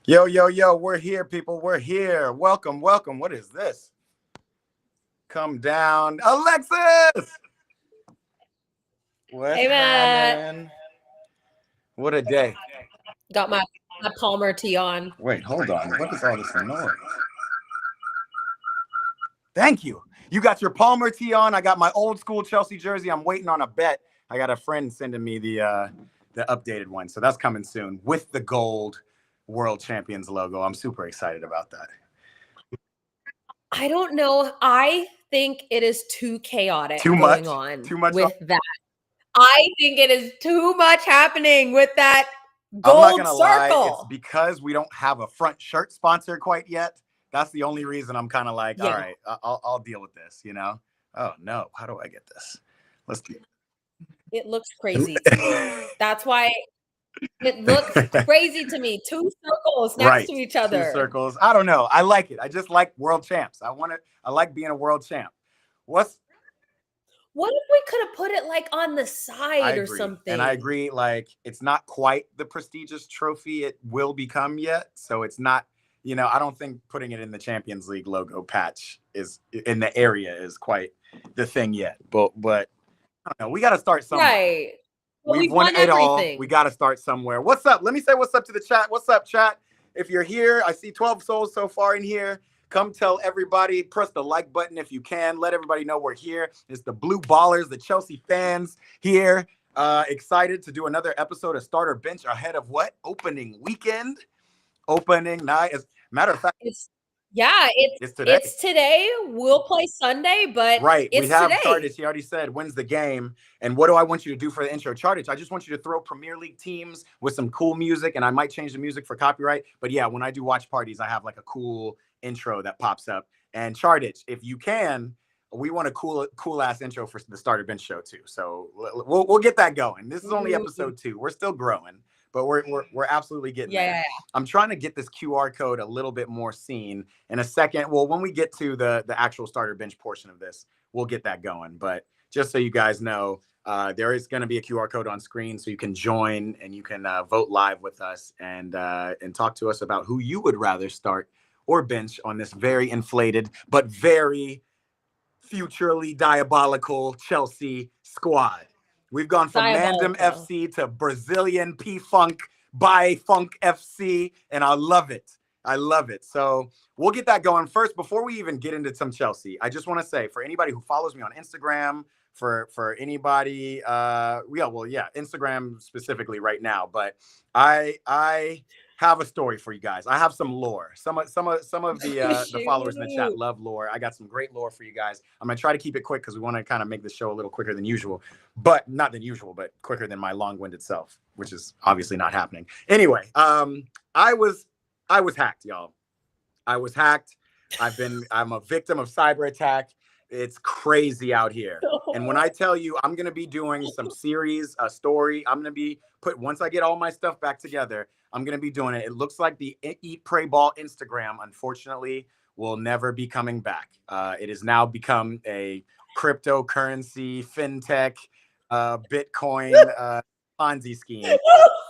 Yo, yo, yo, we're here, people. We're here. Welcome, welcome. What is this? Come down. Alexis! What's Hey Matt, happening? What a day. got my Palmer tee on. Wait, hold on. What is all this noise? Thank you. You got your Palmer tee on. I got my old school Chelsea jersey. I'm waiting on a bet. I got a friend sending me the updated one. So that's coming soon with the gold World Champions logo. I'm super excited about that. I don't know. I think it is too chaotic Too going much? on Too much? with that. I think it is too much happening with that I'm not gold gonna lie, it's circle. because we don't have a front shirt sponsor quite yet. That's the only reason I'm kind of like, all Yeah, right, I'll deal with this, you know? Oh no, how do I get this? Let's do it looks crazy to me. That's why it looks crazy to me. Two circles next right. to each Two other. circles. I don't know. I like it. I just like world champs. I like being a world champ. What's What if we could have put it like on the I side or agree. And I something? agree, like it's not quite the prestigious trophy it will become yet. So it's not, I don't think putting it in the Champions League logo patch is in the area is quite the thing yet. But I don't know. We gotta start somewhere. Right. But We've we've won won it all. We everything. gotta start somewhere. What's up? Let me say what's up to the chat. What's up, chat? If you're here, I see 12 souls so far in here. Come tell everybody, press the like button if you can. Let everybody know we're here. It's the Blue Ballers, the Chelsea fans here. Excited to do another episode of Starter Bench ahead of what? Opening weekend, opening night. As matter of fact, It's yeah, it's today. it's today. We'll play Sunday, but Right. We it's have today. Chartich. He already said when's the game. And what do I want you to do for the intro? Chartich, I just want you to throw Premier League teams with some cool music, and I might change the music for copyright. But yeah, when I do watch parties, I have like a cool intro that pops up. And Chartich, if you can, we want a cool ass intro for the Starter Bench show too. So we'll get that going. This is only episode 2. We're still growing, but we're absolutely getting there. Yeah. I'm trying to get this QR code a little bit more seen in a second. Well, when we get to the actual Starter Bench portion of this, we'll get that going. But just so you guys know, there is going to be a QR code on screen, so you can join and you can vote live with us and talk to us about who you would rather start or bench on this very inflated but very futurely diabolical Chelsea squad. We've gone from Mandem Diabolical. FC to Brazilian P Funk by Funk FC, and I love it. I love it. So we'll get that going first. Before we even get into some Chelsea, I just want to say for anybody who follows me on Instagram, for anybody, Instagram specifically right now. But I have a story for you guys. I have some lore. Some of the followers in the chat love lore. I got some great lore for you guys. I'm gonna try to keep it quick because we want to kind of make the show a little quicker than usual, but not than usual, but quicker than my long-winded self, which is obviously not happening. Anyway, I was hacked, y'all. I was hacked. I'm a victim of cyber attack. It's crazy out here. And when I tell you I'm going to be doing some series, a story, I'm going to be once I get all my stuff back together, I'm going to be doing it. It looks like the Eat, Pray, Ball Instagram, unfortunately, will never be coming back. It has now become a cryptocurrency, fintech, Bitcoin, Ponzi scheme.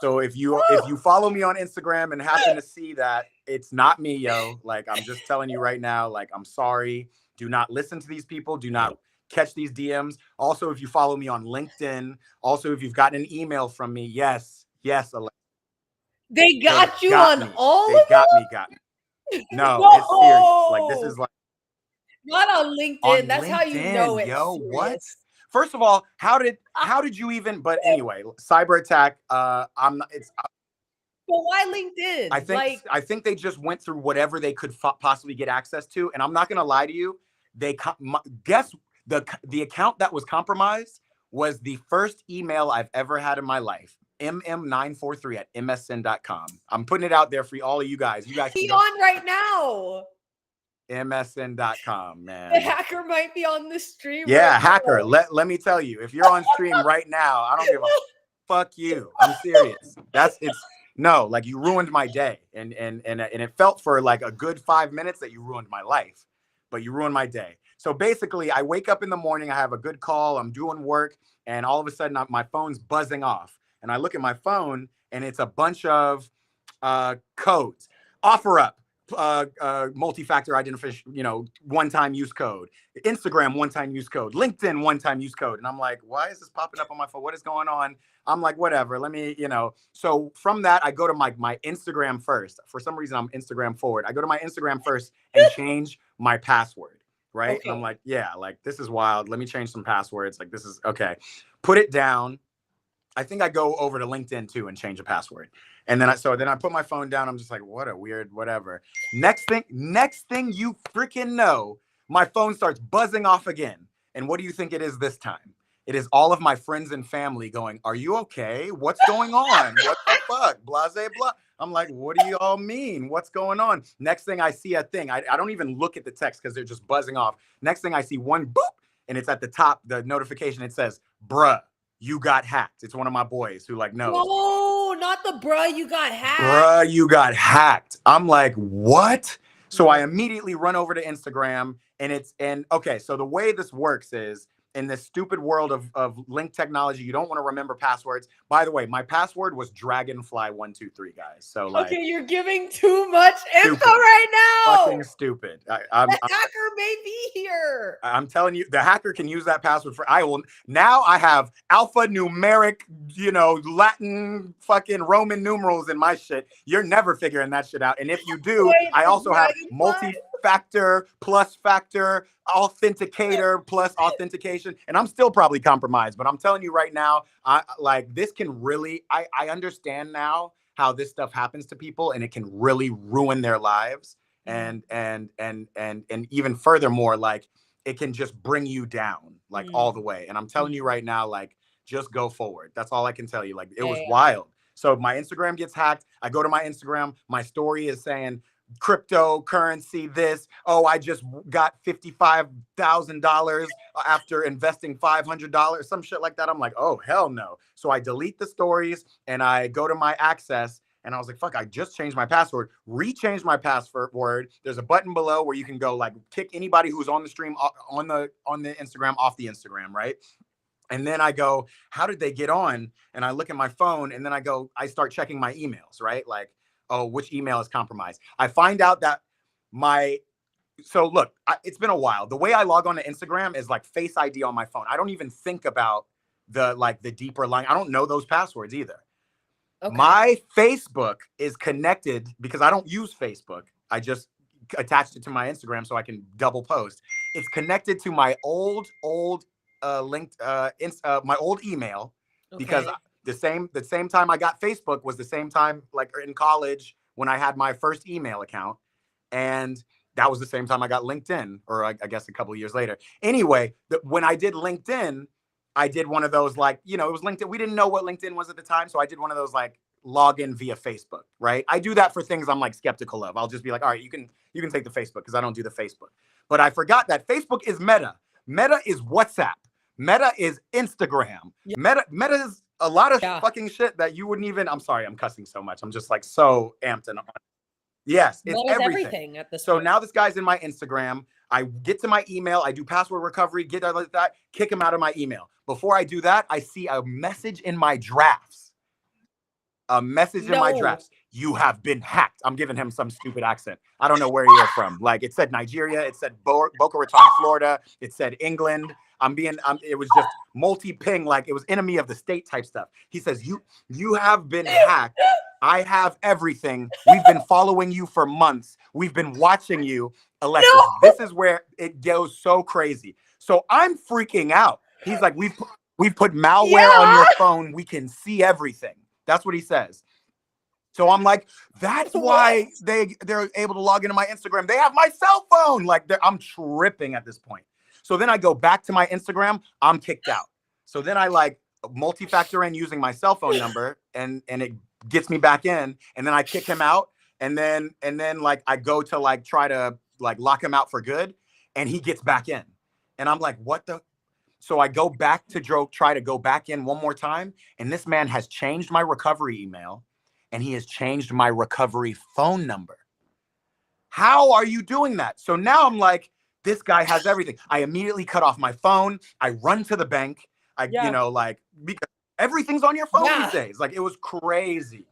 So if you follow me on Instagram and happen to see that, it's not me, yo. Like I'm just telling you right now, like I'm sorry. Do not listen to these people. Do not catch these DMs. Also, if you follow me on LinkedIn, also if you've gotten an email from me, yes, Alexa, They got you got on me. all They of got them? me. No, it's serious. Like this is like Not on LinkedIn. on That's how you know LinkedIn, it's yo. What? serious. First of all, how did you even? But anyway, cyber attack. I'm not. It's But why LinkedIn? I think they just went through whatever they could possibly get access to, and I'm not gonna lie to you. They guess the account that was compromised was the first email I've ever had in my life. mm943@msn.com. I'm putting it out there for all of you guys. You guys be on right now. msn.com, man. The hacker might be on the stream. Yeah, right hacker. now. Let me tell you, if you're on stream right now, I don't give a fuck you. I'm serious. No, like you ruined my day, and it felt for like a good 5 minutes that you ruined my life, but you ruined my day. So basically, I wake up in the morning, I have a good call, I'm doing work, and all of a sudden my phone's buzzing off, and I look at my phone, and it's a bunch of codes. OfferUp, multi-factor identification, one-time use code. Instagram, one-time use code. LinkedIn, one-time use code. And I'm like, why is this popping up on my phone? What is going on? I'm like, whatever. Let me, So from that, I go to my Instagram first. For some reason, I'm Instagram forward. I go to my Instagram first and change my password. Right. Okay. And I'm like, yeah, like this is wild. Let me change some passwords. Like this is okay. Put it down. I think I go over to LinkedIn too and change a password. And then I put my phone down. I'm just like, what a weird whatever. Next thing you freaking know, my phone starts buzzing off again. And what do you think it is this time? It is all of my friends and family going, are you okay? What's going on? What the fuck? Blase blah. I'm like, what do you all mean? What's going on? Next thing I see a thing. I don't even look at the text because they're just buzzing off. Next thing I see one boop, and it's at the top, the notification. It says, bruh, you got hacked. It's one of my boys who like knows. No, not the bruh, you got hacked. Bruh, you got hacked. I'm like, what? So I immediately run over to Instagram okay, so the way this works is in this stupid world of link technology, you don't want to remember passwords. By the way, my password was Dragonfly123, guys. So like, okay, you're giving too much info right now. Fucking stupid. The hacker may be here. I'm telling you, the hacker can use that password now I have alphanumeric, Latin fucking Roman numerals in my shit. You're never figuring that shit out. And if you do, I also have multi-factor plus factor authenticator plus authentication, and I'm still probably compromised, but I'm telling you right now, this can really, I understand now how this stuff happens to people, and it can really ruin their lives. And even furthermore, like it can just bring you down like all the way. And I'm telling you right now, like just go forward. That's all I can tell you. Like it was wild. So my Instagram gets hacked. I go to my Instagram. My story is saying cryptocurrency this. Oh, I just got $55,000 after investing $500, some shit like that. I'm like, oh, hell no. So I delete the stories and I go to my access. And I was like, fuck, I just changed my password, re-changed my password. There's a button below where you can go like kick anybody who's on the stream on the Instagram off the Instagram, right? And then I go, how did they get on? And I look at my phone and then I start checking my emails, right? Like, oh, which email is compromised? I find out that so look, it's been a while. The way I log on to Instagram is like Face ID on my phone. I don't even think about the deeper line. I don't know those passwords either. Okay. My Facebook is connected because I don't use Facebook. I just attached it to my Instagram so I can double post. It's connected to my old linked my old email because the same time I got Facebook was the same time like in college when I had my first email account, and that was the same time I got LinkedIn, or I guess a couple of years later. Anyway, when I did LinkedIn, I did one of those like, it was LinkedIn. We didn't know what LinkedIn was at the time. So I did one of those like login via Facebook, right? I do that for things I'm like skeptical of. I'll just be like, all right, you can take the Facebook because I don't do the Facebook. But I forgot that Facebook is Meta. Meta is WhatsApp. Meta is Instagram. Yeah. Meta is a lot of fucking shit that you wouldn't even, I'm sorry, I'm cussing so much. I'm just like so amped and yes, it's everything at this point. Now this guy's in my Instagram. I get to my email. I do password recovery, get that, kick him out of my email. Before I do that, I see a message in my drafts. In my drafts. You have been hacked. I'm giving him some stupid accent. I don't know where you're from. Like it said Nigeria. It said Boca Raton, Florida. It said England. It was just multi-ping, like it was enemy of the state type stuff. He says, you have been hacked. I have everything. We've been following you for months. We've been watching you. Alexis, this is where it goes so crazy. So I'm freaking out. He's like, we've put malware on your phone. We can see everything. That's what he says. So I'm like, that's why they're able to log into my Instagram. They have my cell phone. Like I'm tripping at this point. So then I go back to my Instagram. I'm kicked out. So then I like multi-factor in using my cell phone number, and it gets me back in. And then I kick him out. And then like I go to like try to like lock him out for good, and he gets back in. And I'm like, what the? So I go back to try to go back in one more time, and this man has changed my recovery email, and he has changed my recovery phone number. How are you doing that? So now I'm like, this guy has everything. I immediately cut off my phone. I run to the bank. Because everything's on your phone these days. Like it was crazy.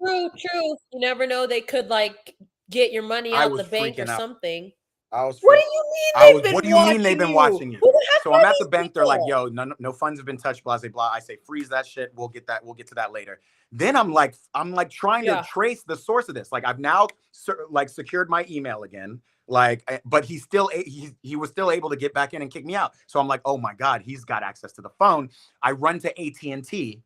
True. You never know. They could like get your money I out was the bank or freaking out. something. I was What do freaking. you mean they've What do been you mean they've been watching watching you? you? Who the heck So are I'm at the these bank. They're like, people? yo, no funds have been touched, blah, blah, blah. I say, freeze that shit. We'll get that. We'll get to that later. Then I'm like trying to Yeah. trace the source of this. Like I've now secured my email again. Like, but he was still able to get back in and kick me out. So I'm like, oh my God, he's got access to the phone. I run to AT&T.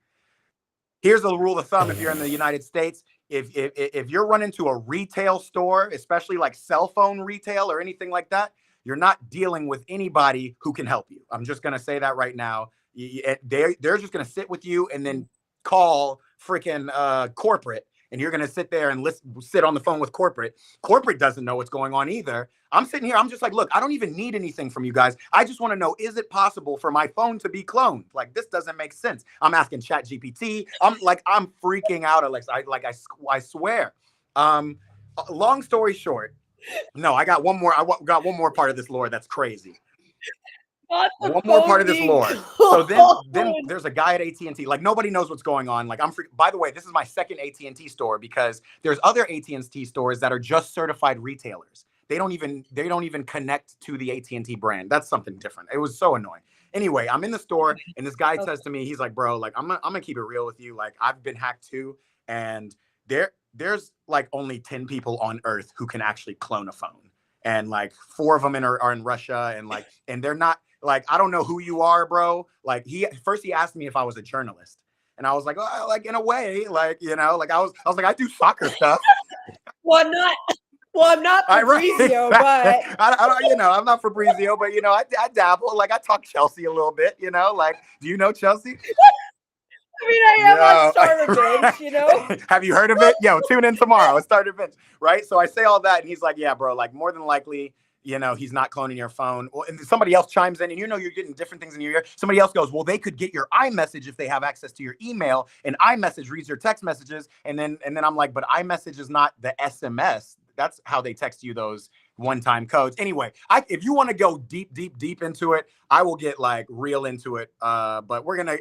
Here's a rule of thumb if you're in the United States. If you're running to a retail store, especially like cell phone retail or anything like that, you're not dealing with anybody who can help you. I'm just going to say that right now. They're just going to sit with you and then call freaking corporate, and you're going to sit there and sit on the phone with corporate. Corporate doesn't know what's going on either. I'm sitting here. I'm just like, look, I don't even need anything from you guys. I just want to know, is it possible for my phone to be cloned? Like, this doesn't make sense. I'm asking ChatGPT. I'm freaking out, Alexa. I swear. Long story short, no, I got one more. Got one more part of this lore that's crazy. One more part of this lore. So then there's a guy at AT&T. Like nobody knows what's going on. Like by the way, this is my second AT&T store because there's other AT&T stores that are just certified retailers. They don't even connect to the AT&T brand. That's something different. It was so annoying. Anyway, I'm in the store and this guy says to me, he's like, bro, like I'm gonna keep it real with you. Like I've been hacked too, and there's like only 10 people on Earth who can actually clone a phone, and like 4 of them are in Russia, and they're not. Like, I don't know who you are, bro. Like he asked me if I was a journalist. And I was like, oh, like in a way, like, you know, like I was like, I do soccer stuff. Well, I'm not Fabrizio, but I'm not Fabrizio, but you know, I dabble. Like I talk Chelsea a little bit, you know, like, do you know Chelsea? I mean, I am on Starter Bench, you know. Have you heard of it? Yo, tune in tomorrow. It's Starter Bench, right? So I say all that, and he's like, yeah, bro, like more than likely, you know, he's not cloning your phone. Well, and somebody else chimes in, and you know you're getting different things in your ear. Somebody else goes, well, they could get your iMessage if they have access to your email, and iMessage reads your text messages. And then I'm like, but iMessage is not the SMS. That's how they text you those one-time codes. Anyway, if you want to go deep into it, I will get like real into it. But we're gonna,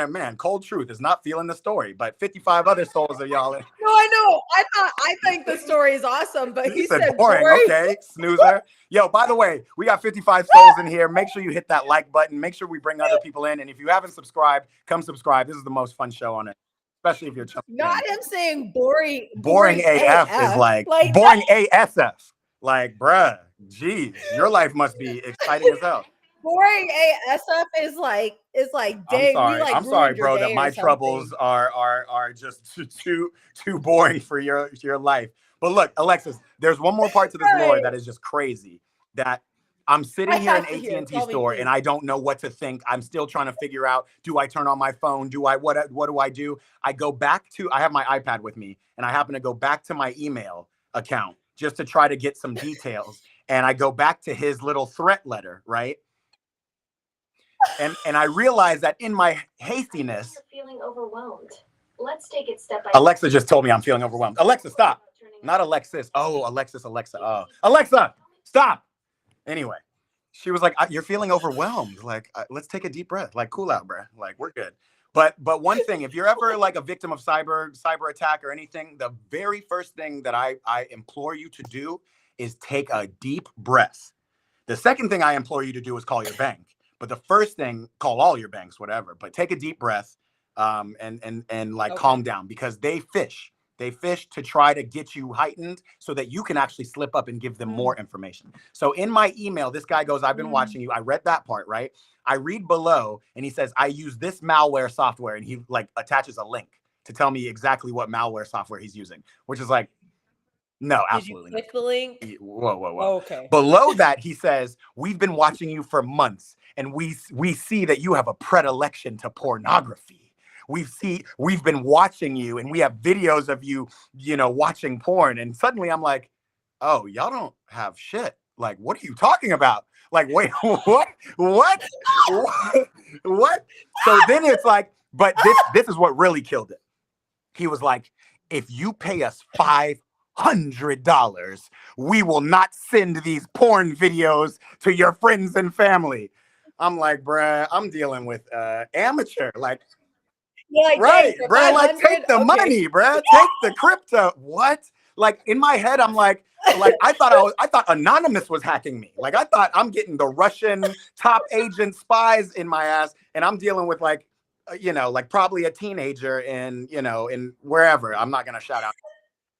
man, cold truth is not feeling the story, but 55 other souls of y'all. No, I know. I think the story is awesome, but he said boring. Okay, snoozer. Yo, by the way, we got 55 souls in here. Make sure you hit that like button. Make sure we bring other people in. And if you haven't subscribed, come subscribe. This is the most fun show on it, especially if you're not him saying boring. Boring AF is like boring ASF. Like, bruh, geez, your life must be exciting as hell. Boring ASF is like dang. I'm sorry, bro, that my troubles are just too boring for your life. But look, Alexis, there's one more part to this lore that is just crazy. That I'm sitting here in AT&T store and I don't know what to think. I'm still trying to figure out, do I turn on my phone? What do I do? I go back to, I have my iPad with me and I happen to go back to my email account just to try to get some details. And I go back to his little threat letter, right? And I realized that in my hastiness, you're feeling overwhelmed. Let's take it step by step. Alexa just told me I'm feeling overwhelmed. Alexa, stop. Not Alexis. Oh, Alexis, Alexa. Oh, Alexa, stop. Anyway, she was like, you're feeling overwhelmed. Like, let's take a deep breath. Like, cool out, bro. Like, we're good. But one thing, if you're ever like a victim of cyber attack or anything, the very first thing that I implore you to do is take a deep breath. The second thing I implore you to do is call your bank. But the first thing, call all your banks, whatever. But take a deep breath and like calm down, because they fish. They fish to try to get you heightened so that you can actually slip up and give them more information. So in my email, this guy goes, I've been watching you. I read that part, right? I read below and he says, I use this malware software, and he like attaches a link to tell me exactly what malware software he's using, which is like, no, absolutely not. Did you click the link? Whoa. Oh, okay. Below that, he says, we've been watching you for months and we see that you have a predilection to pornography. We've been watching you and we have videos of you, you know, watching porn. And suddenly I'm like, oh, y'all don't have shit. Like, what are you talking about? Like, wait, what? So then it's like, but this is what really killed it. He was like, if you pay us $500, we will not send these porn videos to your friends and family. I'm like, bruh, I'm dealing with amateur. Like, like, right, bruh, like take the money, bruh. Take the crypto. What? like in my head, I'm like I thought Anonymous was hacking me. Like I thought I'm getting the Russian top agent spies in my ass, and I'm dealing with like, like probably a teenager in wherever. I'm not gonna shout out.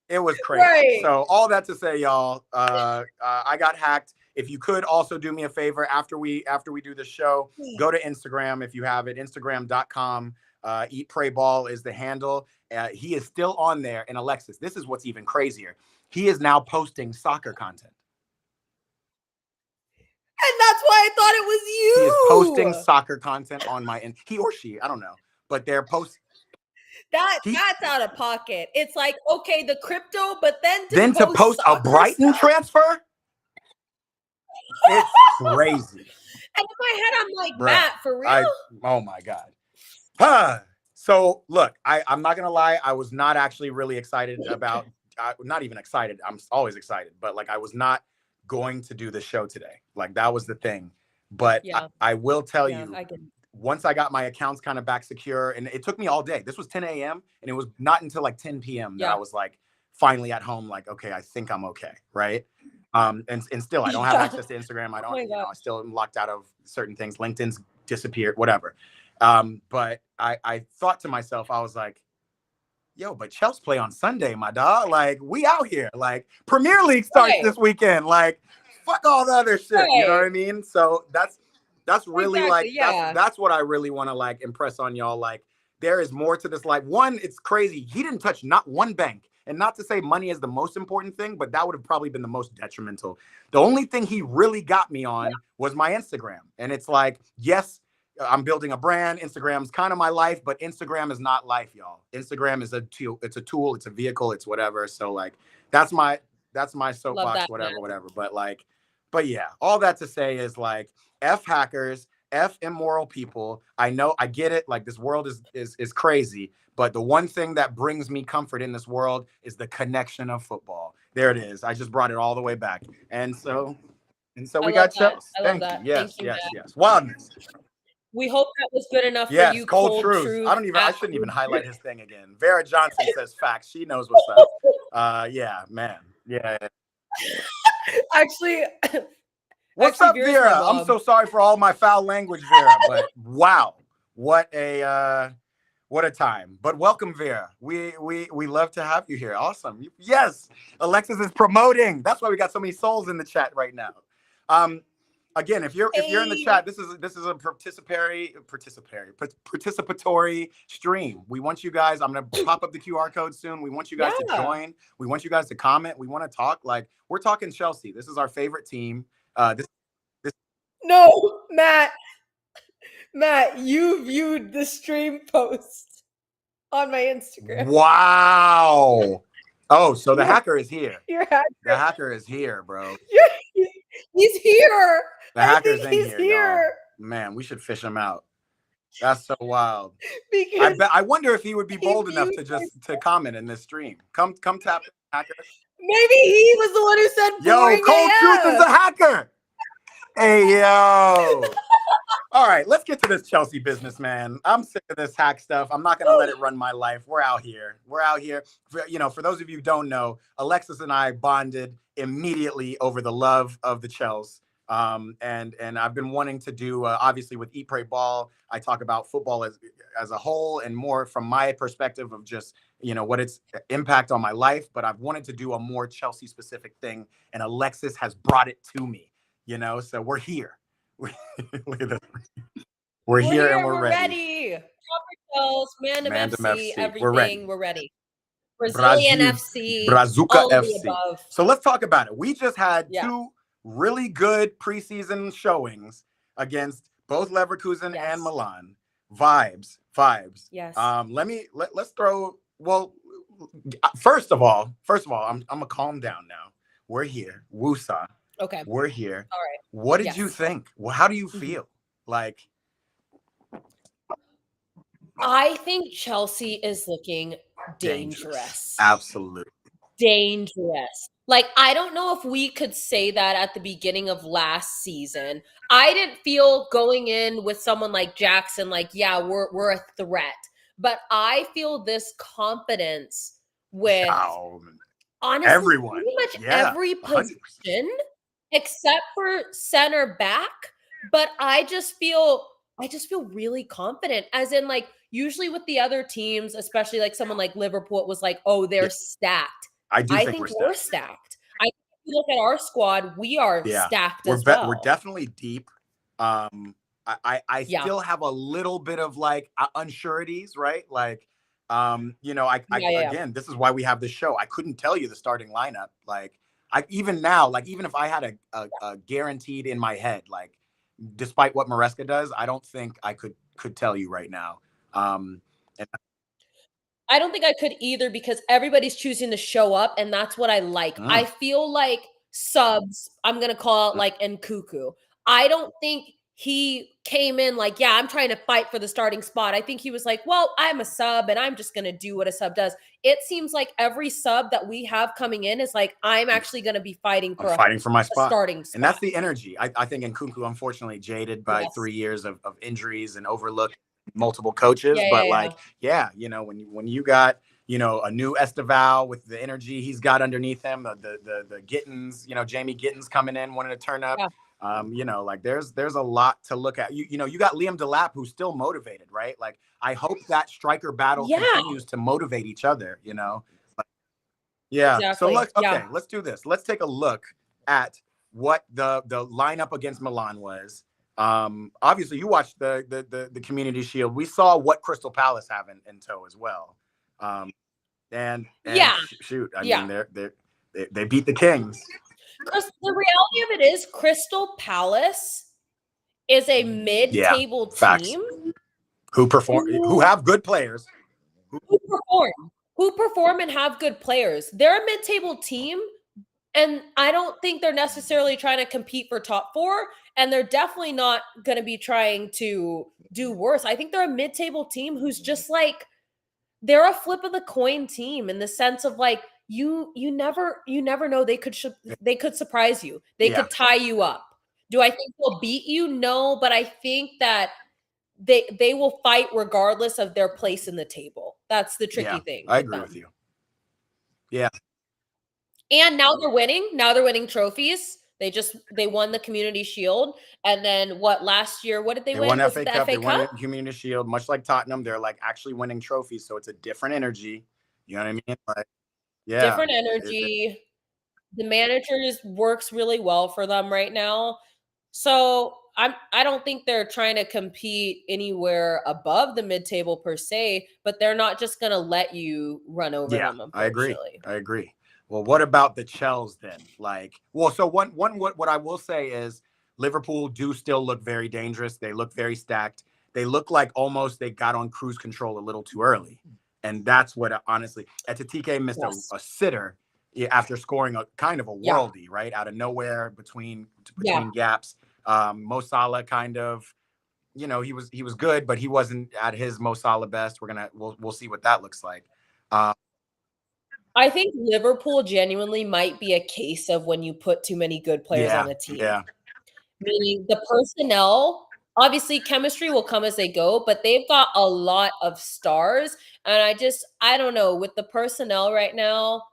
It was crazy. Right. So all that to say, y'all, I got hacked. If you could also do me a favor after we do the show, go to Instagram if you have it, Instagram.com. Eat Pray Ball is the handle. He is still on there. And Alexis, this is what's even crazier. He is now posting soccer content. And that's why I thought it was you. He is posting soccer content on he or she, I don't know, but they're posting. That's out of pocket. It's like, okay, the crypto, but then to post a Brighton transfer? It's crazy. And in my head, I'm like, Matt, for real? Oh my God. So look, I'm not gonna lie, I was not actually really excited about not even excited. I'm always excited, but like I was not going to do the show today. Like that was the thing. But yeah. I will tell you, once I got my accounts kind of back secure, and it took me all day. This was 10 a.m. and it was not until like 10 p.m. that I was like finally at home, like, okay, I think I'm okay, right? And still I don't have access to Instagram. I don't, I still am locked out of certain things. LinkedIn's disappeared, whatever. But I thought to myself, I was like, yo, but Chelsea play on Sunday, my dog. Like, we out here. Like, Premier League starts this weekend. Like, fuck all the other shit. You know what I mean? So that's really that's what I really want to like impress on y'all. Like, there is more to this. Like, one, it's crazy. He didn't touch not one bank. And not to say money is the most important thing, but that would have probably been the most detrimental. The only thing he really got me on was my Instagram. And it's like, yes, I'm building a brand. Instagram's kind of my life, but Instagram is not life, y'all. Instagram is a tool, it's a vehicle, it's whatever. So like that's my soapbox, whatever. But yeah, all that to say is like F hackers, F immoral people. I know, I get it. Like this world is crazy, but the one thing that brings me comfort in this world is the connection of football. There it is. I just brought it all the way back. And so we got Chelsea. Thank you. Yes. Wildness. We hope that was good enough for you. Cold truth. I shouldn't even highlight his thing again. Vera Johnson says facts. She knows what's up. Yeah, man. Yeah. Actually, what's up, Vera? I'm so sorry for all my foul language, Vera, but wow, what a time. But welcome, Vera. We love to have you here. Awesome. Yes, Alexis is promoting. That's why we got so many souls in the chat right now. Again, if you're in the chat, this is a participatory stream. We want you guys. I'm gonna pop up the QR code soon. We want you guys to join. We want you guys to comment. We want to talk. Like we're talking Chelsea. This is our favorite team. No, Matt, you viewed the stream post on my Instagram. Wow. Oh, so the hacker is here. The hacker is here, bro. He's here. The hacker's in here. Man, we should fish him out. That's so wild. I wonder if he would be bold enough to comment in this stream. Come tap the hacker. Maybe he was the one who said, yo, Cold Truth is a hacker. Hey, yo. All right, let's get to this Chelsea business, man. I'm sick of this hack stuff. I'm not going to let it run my life. We're out here. For those of you who don't know, Alexis and I bonded immediately over the love of the Chelsea. And I've been wanting to do, obviously with Eat, Pray, Ball, I talk about football as a whole and more from my perspective of just, what its impact on my life. But I've wanted to do a more Chelsea specific thing. And Alexis has brought it to me, so we're here. Look at this. We're here and we're ready. Mandem FC, everything. We're ready. Brazilian FC, Brazuca FC. So let's talk about it. We just had two really good preseason showings against both Leverkusen and Milan. Vibes. Yes. Let's throw. Well, first of all, I'm gonna calm down now. We're here. Woosah. Okay. We're here. All right. What did you think? Well, how do you feel? Like, I think Chelsea is looking dangerous. Absolutely. Dangerous. Like, I don't know if we could say that at the beginning of last season. I didn't feel going in with someone like Jackson, like, yeah, we're a threat. But I feel this confidence with honestly, Everyone. pretty much Yeah, every 100%. position except for center back. But I just feel really confident. As in, like, usually with the other teams, especially like someone like Liverpool, it was like, oh, they're Yeah. stacked. I do I think think we're we're stacked. stacked. I think if you look at our squad, we are Yeah, stacked we're as well. we're definitely deep. I Yeah. still have a little bit of like unsureties, right? Like, you know, Yeah. again, this is why we have this show. I couldn't tell you the starting lineup. Like, I even now, like, even if I had a guaranteed in my head, like, despite what Maresca does, I don't think I could tell you right now. And I don't think I could either because everybody's choosing to show up, and that's what I like. I mm, feel like subs, I'm gonna call it like Nkuku. I don't think he came in like, yeah, I'm trying to fight for the starting spot. I think he was like, well, I'm a sub and I'm just gonna do what a sub does. It seems like every sub that we have coming in is like, I'm actually gonna be fighting I'm for fighting for my a spot. starting spot. And that's the energy. I think Nkunku, unfortunately, jaded by Yes. 3 years of injuries and overlooked multiple coaches. But like, yeah, you know, when you got, you know, a new Esteval with the energy he's got underneath him, the Gittins, you know, Jamie Gittins coming in, wanting to turn up. Yeah. You know, like there's a lot to look at. You know, you got Liam Delap who's still motivated, right? Like, I hope that striker battle Yeah. continues to motivate each other, you know. Yeah. So Exactly. Yeah. let's do this. Let's take a look at what the lineup against Milan was. Obviously you watched the Community Shield. We saw what Crystal Palace have in tow as well. And Yeah. shoot, I Yeah. mean they beat the Kings. Because the reality of it is, Crystal Palace is a mid-table Facts. team Who have good players. who perform and have good players. They're a mid-table team, and I don't think they're necessarily trying to compete for top 4, and they're definitely not going to be trying to do worse. I think they're a mid-table team who's just like, they're a flip of the coin team in the sense of like, you never know, they could surprise you. They could tie you up. Do I think they'll beat you? No, but I think that they will fight regardless of their place in the table. That's the tricky thing. I agree with you. Yeah. And now they're winning. Now they're winning trophies. They won the Community Shield, and then last year? What did they win? Won Was FA it the Cup. FA They won Cup? Community Shield. Much like Tottenham, they're like actually winning trophies, so it's a different energy. You know what I mean? Like, yeah, different energy. The manager works really well for them right now. So I don't think they're trying to compete anywhere above the mid-table per se, but they're not just going to let you run over them, unfortunately. I agree. Well, what about the Chels then? Like, well, so what I will say is Liverpool do still look very dangerous. They look very stacked. They look like almost they got on cruise control a little too early. And that's what honestly, Etitike missed a sitter after scoring a kind of a worldie, right? Out of nowhere between gaps. Mo Salah kind of, you know, he was good, but he wasn't at his Mo Salah best. We'll see what that looks like. I think Liverpool genuinely might be a case of when you put too many good players on a team. Yeah. Meaning the personnel, obviously chemistry will come as they go, but they've got a lot of stars. And I don't know, with the personnel right now,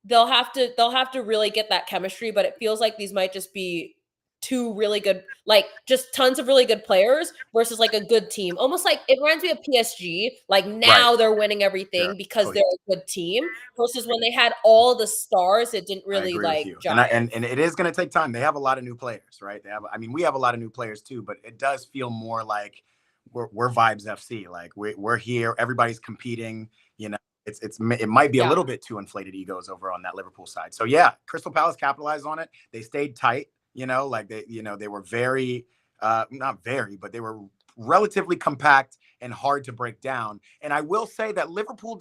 they'll have to really get that chemistry, but it feels like these might just be two really good, like just tons of really good players versus like a good team. Almost like it reminds me of PSG. Like now they're winning everything because they're a good team versus when they had all the stars, it didn't really like jive. And it is going to take time. They have a lot of new players, right? We have a lot of new players too, but it does feel more like we're Vibes FC. Like we're here, everybody's competing, you know. It might be a little bit too inflated egos over on that Liverpool side. So yeah, Crystal Palace capitalized on it. They stayed tight, you know, like they were very not very, but they were relatively compact and hard to break down. And I will say that Liverpool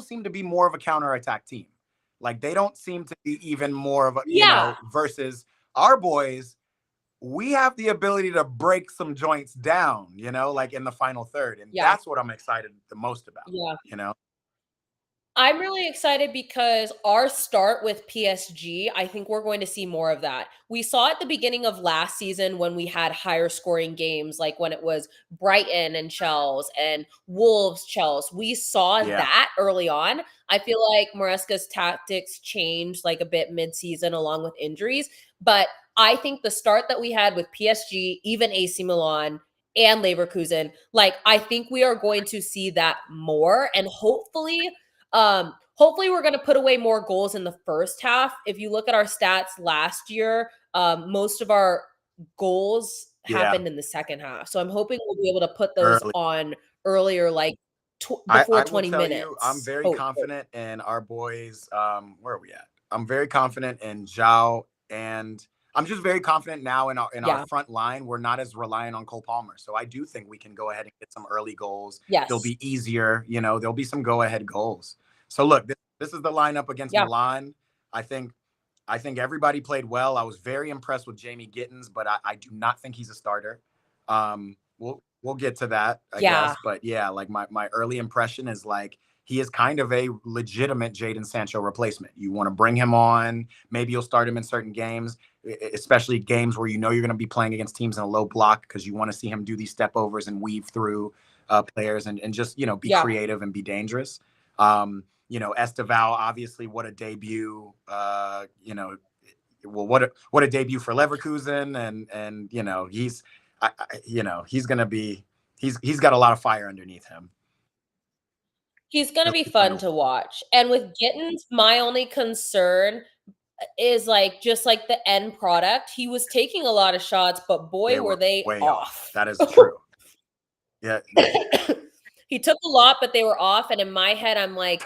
seem to be more of a counterattack team. Like they don't seem to be even more of a, you know, versus our boys. We have the ability to break some joints down, you know, like in the final third. And that's what I'm excited the most about, you know? I'm really excited because our start with PSG, I think we're going to see more of that. We saw at the beginning of last season when we had higher scoring games, like when it was Brighton and Chelsea and Wolves Chelsea. We saw Yeah. that early on. I feel like Maresca's tactics changed like a bit mid-season along with injuries, but I think the start that we had with PSG, even AC Milan, and Leverkusen, like I think we are going to see that more, and hopefully we're going to put away more goals in the first half. If you look at our stats last year, most of our goals happened in the second half. So I'm hoping we'll be able to put those Early. on earlier, like before I will 20 tell minutes. you, I'm very confident in our boys. Where are we at? I'm very confident in Zhao, and I'm just very confident now in our front line. We're not as reliant on Cole Palmer, so I do think we can go ahead and get some early goals. Yes, they'll be easier. There'll be some go ahead goals. So look, this is the lineup against Milan. I think everybody played well. I was very impressed with Jamie Gittins, but I do not think he's a starter. We'll get to that, I guess. But yeah, like my early impression is like he is kind of a legitimate Jadon Sancho replacement. You want to bring him on. Maybe you'll start him in certain games, especially games where you're going to be playing against teams in a low block because you want to see him do these step overs and weave through players and just, be creative and be dangerous. Esteval, obviously, what a debut. What a debut for Leverkusen, and he's gonna be he's got a lot of fire underneath him. He's gonna be fun to watch. And with Gittins, my only concern is like just like the end product. He was taking a lot of shots, but boy, were they way off. That is true. Yeah. He took a lot, but they were off. And in my head, I'm like,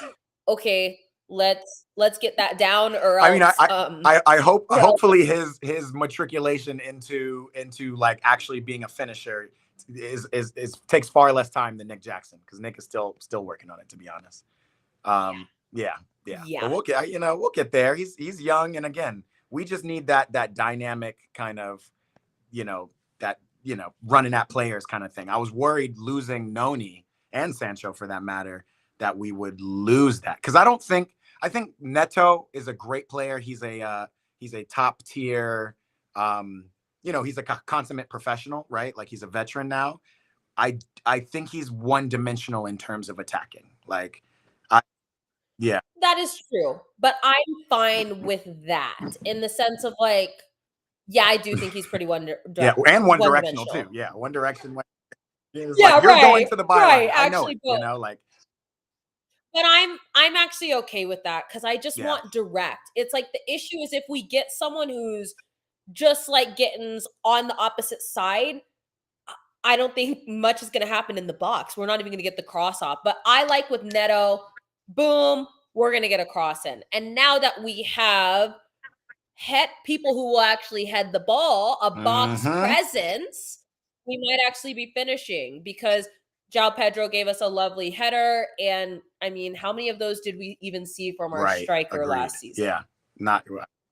okay, let's get that down, or else. I hope hopefully his matriculation into like actually being a finisher is takes far less time than Nick Jackson, because Nick is still working on it, to be honest. Yeah. But we'll get there. He's young, and again, we just need that dynamic kind of, running at players kind of thing. I was worried losing Noni and Sancho, for that matter, that we would lose that, because I think Neto is a great player. He's a top tier, he's a consummate professional, right? Like, he's a veteran now. I think he's one dimensional in terms of attacking. Like, that is true, but I'm fine with that in the sense of like, I do think he's pretty and one directional too. Yeah, one direction. You're going to the byline. Right, I know it, like. But I'm actually okay with that, because I just want direct. It's like the issue is if we get someone who's just like Gittins on the opposite side, I don't think much is going to happen in the box. We're not even going to get the cross off. But I like with Neto, boom, we're going to get a cross in. And now that we have people who will actually head the ball, a box presence, we might actually be finishing, because João Pedro gave us a lovely header. And I mean, how many of those did we even see from our striker last season? Yeah, I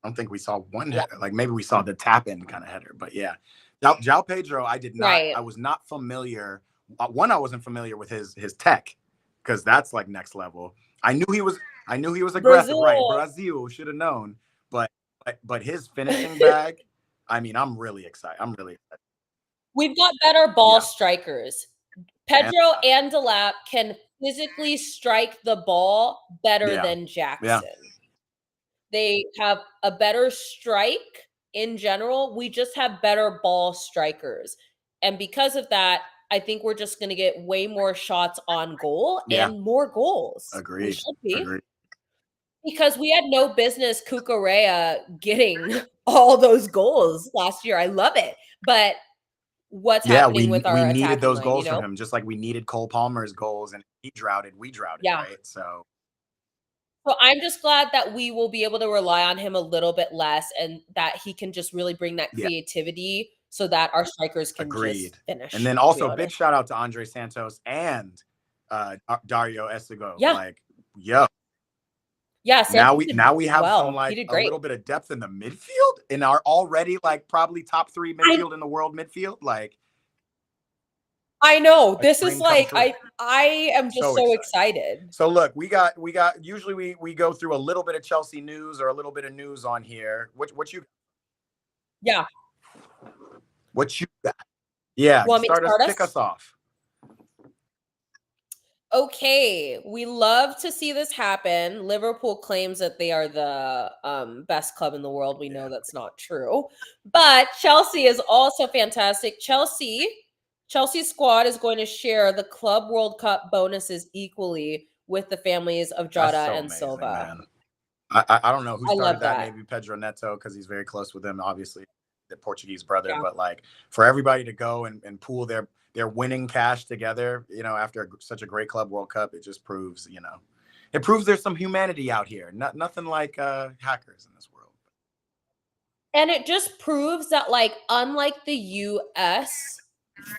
don't think we saw one header. Like, maybe we saw the tap in kind of header, but yeah. João Pedro, I did not. I was not familiar. I wasn't familiar with his tech, because that's like next level. I knew he was aggressive. Brazil. Right? Brazil should have known, but his finishing bag. I mean, I'm really excited. We've got better ball strikers. Pedro and Delap can physically strike the ball better than Jackson. Yeah. They have a better strike in general. We just have better ball strikers. And because of that, I think we're just going to get way more shots on goal and more goals. Agreed. We should be. Agreed. Because we had no business Cucurella getting all those goals last year. I love it. But what's happening with our we needed those line, goals from him, just like we needed Cole Palmer's goals, and we droughted, right? So I'm just glad that we will be able to rely on him a little bit less, and that he can just really bring that creativity so that our strikers can just finish. And then also big shout out to Andre Santos and Dario Estigo. Now we have some like a little bit of depth in the midfield, in our already like probably top 3 midfield in the world midfield. Like, I know. A This is dream come true. I am just so excited. So look, we got usually we go through a little bit of Chelsea news or a little bit of news on here. What you Yeah. What you got? Yeah, Want me to start us? Kick us off. Okay, we love to see this happen. Liverpool claims that they are the best club in the world. We know that's not true. But Chelsea is also fantastic. Chelsea's squad is going to share the Club World Cup bonuses equally with the families of Jota and amazing, Silva. Man. I don't know who started that. That. Maybe Pedro Neto, because he's very close with him, obviously, the Portuguese brother. Yeah. But like for everybody to go and pool their winning cash together, after such a great Club World Cup, it just proves, it proves there's some humanity out here. Nothing like hackers in this world. And it just proves that, like, unlike the US,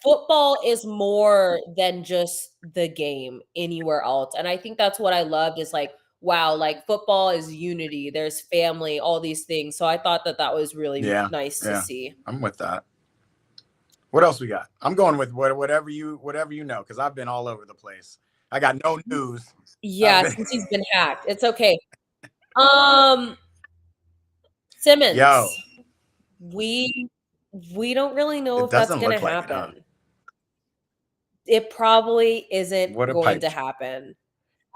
football is more than just the game anywhere else. And I think that's what I loved is like, wow, like football is unity. There's family, all these things. So I thought that was really nice to see. I'm with that. What else we got? I'm going with whatever you know, because I've been all over the place. I got no news. Yeah, since he's been hacked. It's okay. Simmons. Yo. We don't really know if that's going to happen. It probably isn't going to happen.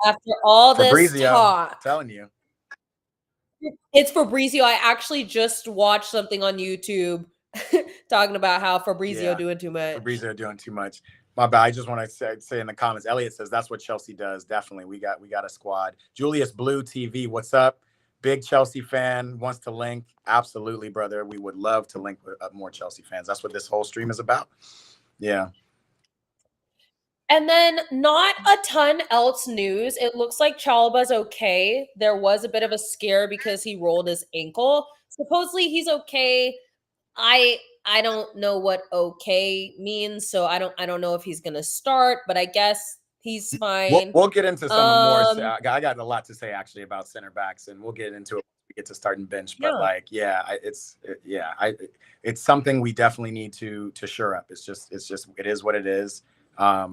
After all this talk. I'm telling you. It's Fabrizio. I actually just watched something on YouTube talking about how Fabrizio doing too much. Fabrizio doing too much. My bad. I just want to say in the comments, Elliot says that's what Chelsea does. Definitely. We got a squad. Julius Blue TV, what's up? Big Chelsea fan, wants to link. Absolutely, brother. We would love to link with more Chelsea fans. That's what this whole stream is about. Yeah. And then not a ton else news. It looks like Chalba's okay. There was a bit of a scare because he rolled his ankle. Supposedly he's okay. I don't know what okay means, so I don't know if he's gonna start, but I guess he's fine. We'll get into some more. I got a lot to say actually about center backs, and we'll get into it when we get to starting bench. But it's something we definitely need to shore up. It is what it is. I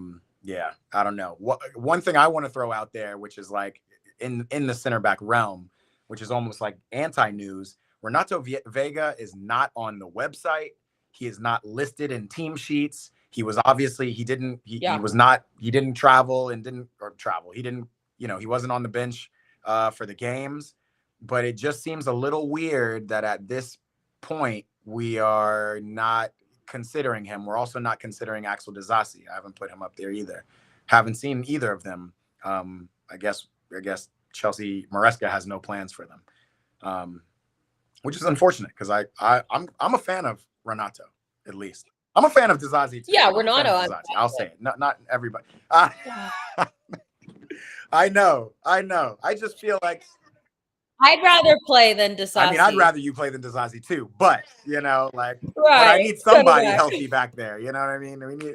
don't know. One thing I want to throw out there, which is like in the center back realm, which is almost like anti-news. Renato Vega is not on the website. He is not listed in team sheets. He was obviously he didn't travel. He wasn't on the bench for the games. But it just seems a little weird that at this point we are not considering him. We're also not considering Axel Disasi. I haven't put him up there either. Haven't seen either of them. I guess Chelsea Maresca has no plans for them, which is unfortunate because I'm a fan of Renato, at least. I'm a fan of Disasi too. Yeah, Renato. I'll say it. Not everybody. I know. I just feel like I'd rather play than Disasi. I mean, I'd rather you play than Disasi too, but but I need somebody healthy back there. You know what I mean?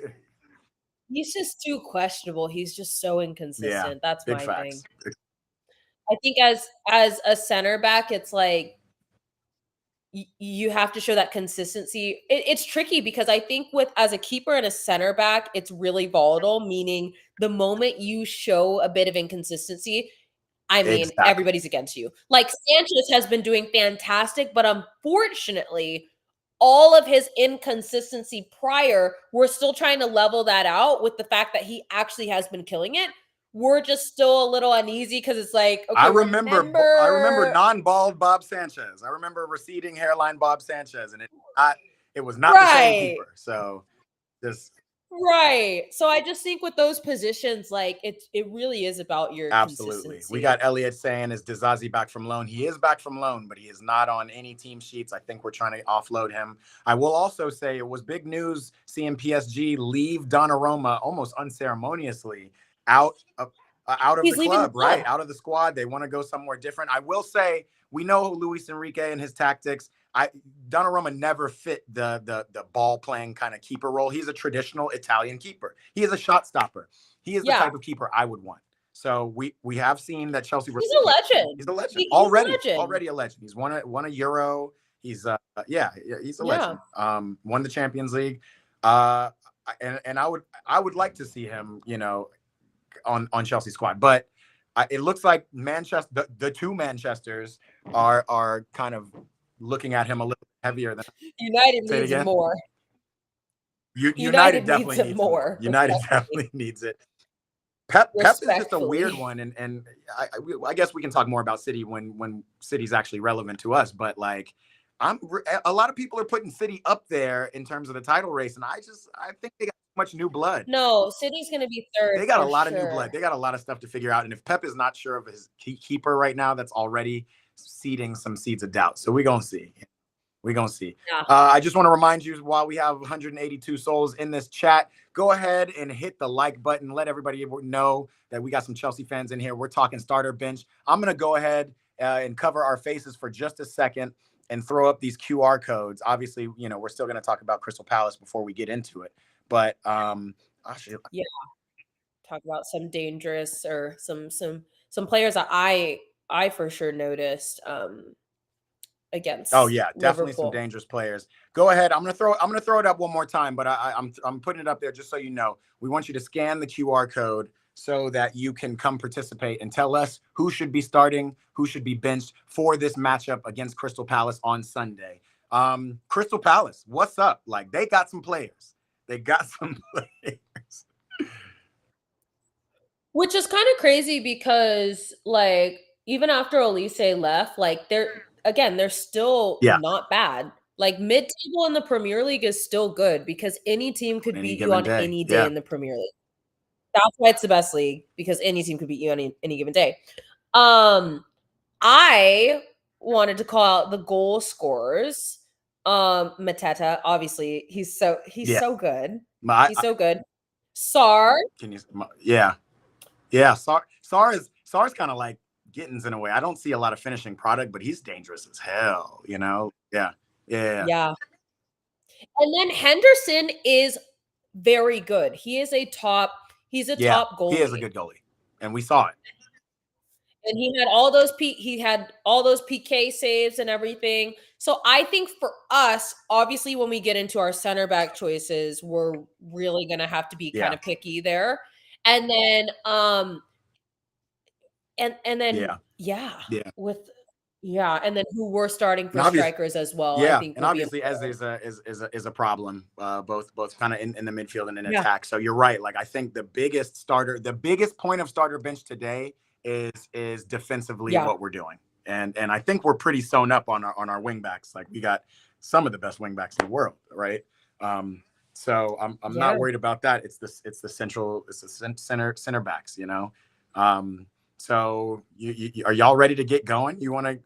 He's just too questionable. He's just so inconsistent. Yeah, that's my thing. I think as a center back, it's like you have to show that consistency. It's tricky because I think as a keeper and a center back, it's really volatile, meaning the moment you show a bit of inconsistency, I mean, everybody's against you. Like Sanchez has been doing fantastic, but unfortunately, all of his inconsistency prior, we're still trying to level that out with the fact that he actually has been killing it. We're just still a little uneasy because it's like, okay, I remember non-bald Bob Sanchez. I remember receding hairline Bob Sanchez, and it was not the same keeper. So just right. So I just think with those positions, like it really is about your consistency. We got Elliot saying, is Disasi back from loan? He is back from loan, but he is not on any team sheets. I think we're trying to offload him. I will also say it was big news seeing PSG leave Donnarumma almost unceremoniously out of the club, right? Out of the squad. They want to go somewhere different. I will say, we know Luis Enrique and his tactics. Donnarumma never fit the ball playing kind of keeper role. He's a traditional Italian keeper. He is a shot stopper. He is the type of keeper I would want. So we have seen that Chelsea. He's a legend. He's a legend. Already a legend. He's won a Euro. He's he's a legend. Won the Champions League. and I would like to see him, you know, on Chelsea squad, but it looks like Manchester, the two Manchesters are kind of looking at him a little heavier than United say it needs him again. more. United definitely needs him needs more. United definitely needs it. Pep is just a weird Respectfully. one, and I guess we can talk more about City when City's actually relevant to us. But like, a lot of people are putting City up there in terms of the title race, and I think they got too much new blood. No, City's going to be third. They got a lot sure. of new blood. They got a lot of stuff to figure out. And if Pep is not sure of his keeper right now, that's already seeding some seeds of doubt. So we're going to see. We're going to see. Yeah. I just want to remind you, while we have 182 souls in this chat, go ahead and hit the like button. Let everybody know that we got some Chelsea fans in here. We're talking starter bench. I'm going to go ahead and cover our faces for just a second and throw up these QR codes. Obviously, you know, we're still going to talk about Crystal Palace before we get into it. But yeah, talk about some dangerous or some players that I for sure noticed against. Oh yeah, definitely Liverpool. some dangerous players. Go ahead. I'm gonna throw it up one more time, but I'm putting it up there just so you know. We want you to scan the QR code so that you can come participate and tell us who should be starting, who should be benched for this matchup against Crystal Palace on Sunday. Crystal Palace, what's up? Like, they got some players. They got some players. Which is kind of crazy because, like, even after Elise left, like, they're still not bad. Like, mid-table in the Premier League is still good because any team could beat you on any day in the Premier League. That's why it's the best league, because any team could beat you on any given day. I wanted to call out the goal scorers. Mateta, obviously, he's so good. He's so good. Sar. Sar's kind of like Gittins in a way. I don't see a lot of finishing product, but he's dangerous as hell, you know? Yeah. And then Henderson is very good. He's a top goalie. He is a good goalie. And we saw it. And he had all those PK saves and everything. So I think for us, obviously, when we get into our center back choices, we're really going to have to be kind of picky there. And then and then and then who we're starting for strikers as well. I think and obviously Eze is a problem, both kind of in the midfield and in attack. So you're right. Like, I think the biggest point of starter bench today is defensively what we're doing, and I think we're pretty sewn up on our wing backs. Like, we got some of the best wing backs in the world, right? So I'm not worried about that. It's the center backs, you know. So you are y'all ready to get going? We want to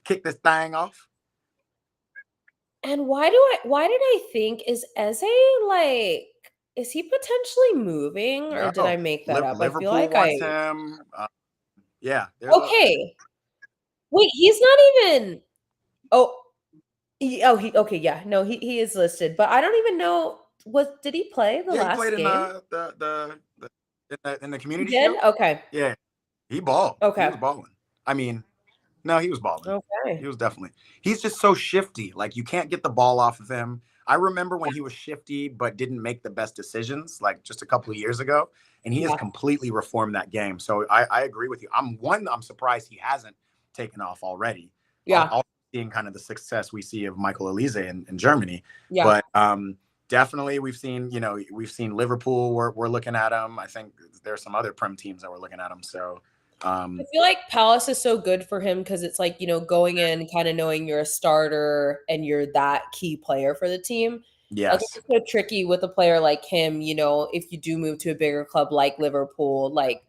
kick this thing off? And why did I think, is Eze, like, is he potentially moving, or did I make that up? Liverpool I feel like wants him. Okay. Wait, he's not even. He is listed, but I don't even know. Did he play the last game? He played in the community shield? Okay. Yeah, he balled. Okay, he was balling. I mean, no, he was balling. Okay, he was definitely. He's just so shifty. Like, you can't get the ball off of him. I remember when he was shifty but didn't make the best decisions, like just a couple of years ago, and he has completely reformed that game. So I agree with you. I'm surprised he hasn't taken off already. Yeah. Also seeing kind of the success we see of Michael Elise in Germany. Yeah. But definitely we've seen Liverpool. We're looking at him. I think there's some other Prem teams that we're looking at him. So I feel like Palace is so good for him because it's like, you know, going in kind of knowing you're a starter and you're that key player for the team. Yes. Like, it's so tricky with a player like him, you know, if you do move to a bigger club like Liverpool, like,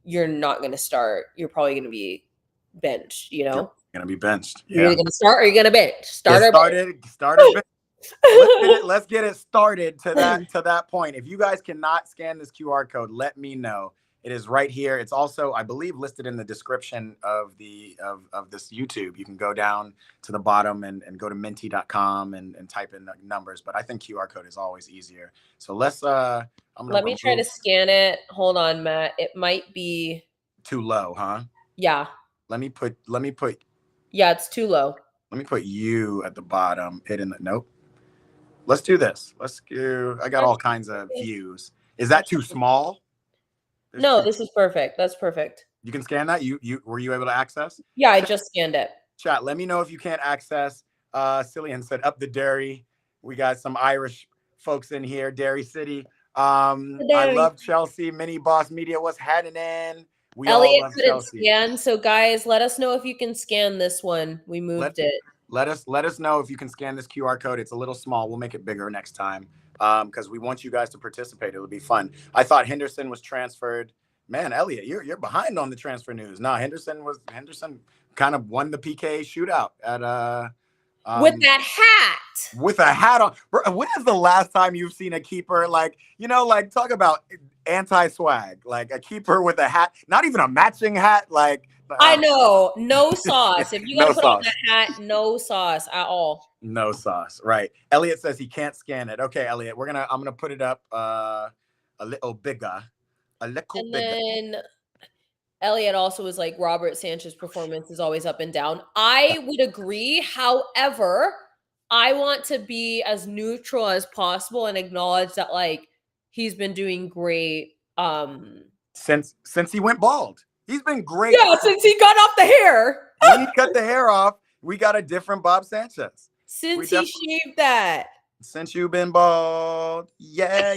you're not going to start. You're probably going to be benched, you know? You're going to be benched. You're either going to start or you're going to bench. Starter bench. Let's get it started to that point. If you guys cannot scan this QR code, let me know. It is right here. It's also, I believe, listed in the description of this YouTube. You can go down to the bottom and go to minty.com and type in the numbers. But I think QR code is always easier. So let's let me try to scan it. Hold on, Matt. It might be too low, huh? Yeah. Let me put Yeah, it's too low. Let me put you at the bottom. Nope. Let's do this. Let's do. I got all kinds of views. Is that too small? No, this is perfect. That's perfect. You can scan that. You were you able to access? Yeah, I just scanned it. Chat. Let me know if you can't access. Cillian said up the Derry. We got some Irish folks in here. Derry City. I love Chelsea. Mini Boss Media. What's happening? We Elliot all love couldn't Chelsea. scan, so guys, let us know if you can scan this one. We moved it. Let us know if you can scan this QR code. It's a little small. We'll make it bigger next time because we want you guys to participate. It'll be fun. I thought Henderson was transferred. Man, Elliot, you're behind on the transfer news. No, Henderson kind of won the PK shootout at with that hat. With a hat on. When is the last time you've seen a keeper like talk about anti-swag, like a keeper with a hat, not even a matching hat, like I know, no sauce. If you gotta put on that hat, no sauce at all. No sauce, right? Elliot says he can't scan it. Okay, Elliot, I'm gonna put it up a little bigger, and then Elliot also was like, Robert Sanchez's performance is always up and down. I would agree. However, I want to be as neutral as possible and acknowledge that like he's been doing great. Since he went bald. He's been great. Yeah, since he got off the hair. When he cut the hair off, we got a different Bob Sanchez. Since he shaved that. Since you've been bald. Yeah.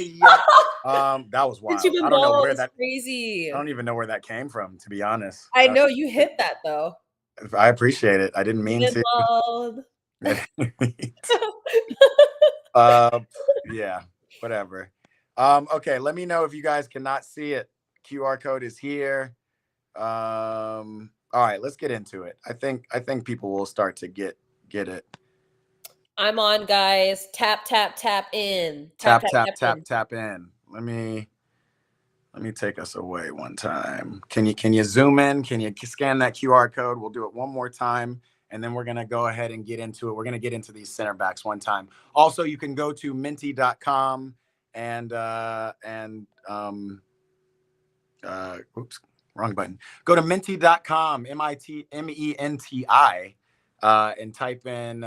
That was wild. Since you've been bald, it's crazy. I don't even know where that came from, to be honest. I know you hit that though. I appreciate it. I didn't mean to. Bald. Yeah, whatever. Okay, let me know if you guys cannot see it. QR code is here. All right, let's get into it. I think people will start to get it. I'm on, guys. Tap in. Tap in. Let me take us away one time. Can you zoom in? Can you scan that QR code? We'll do it one more time, and then we're gonna go ahead and get into it. We're gonna get into these center backs one time. Also, you can go to minty.com and oops, wrong button. Go to minty.com, MENTI, and type in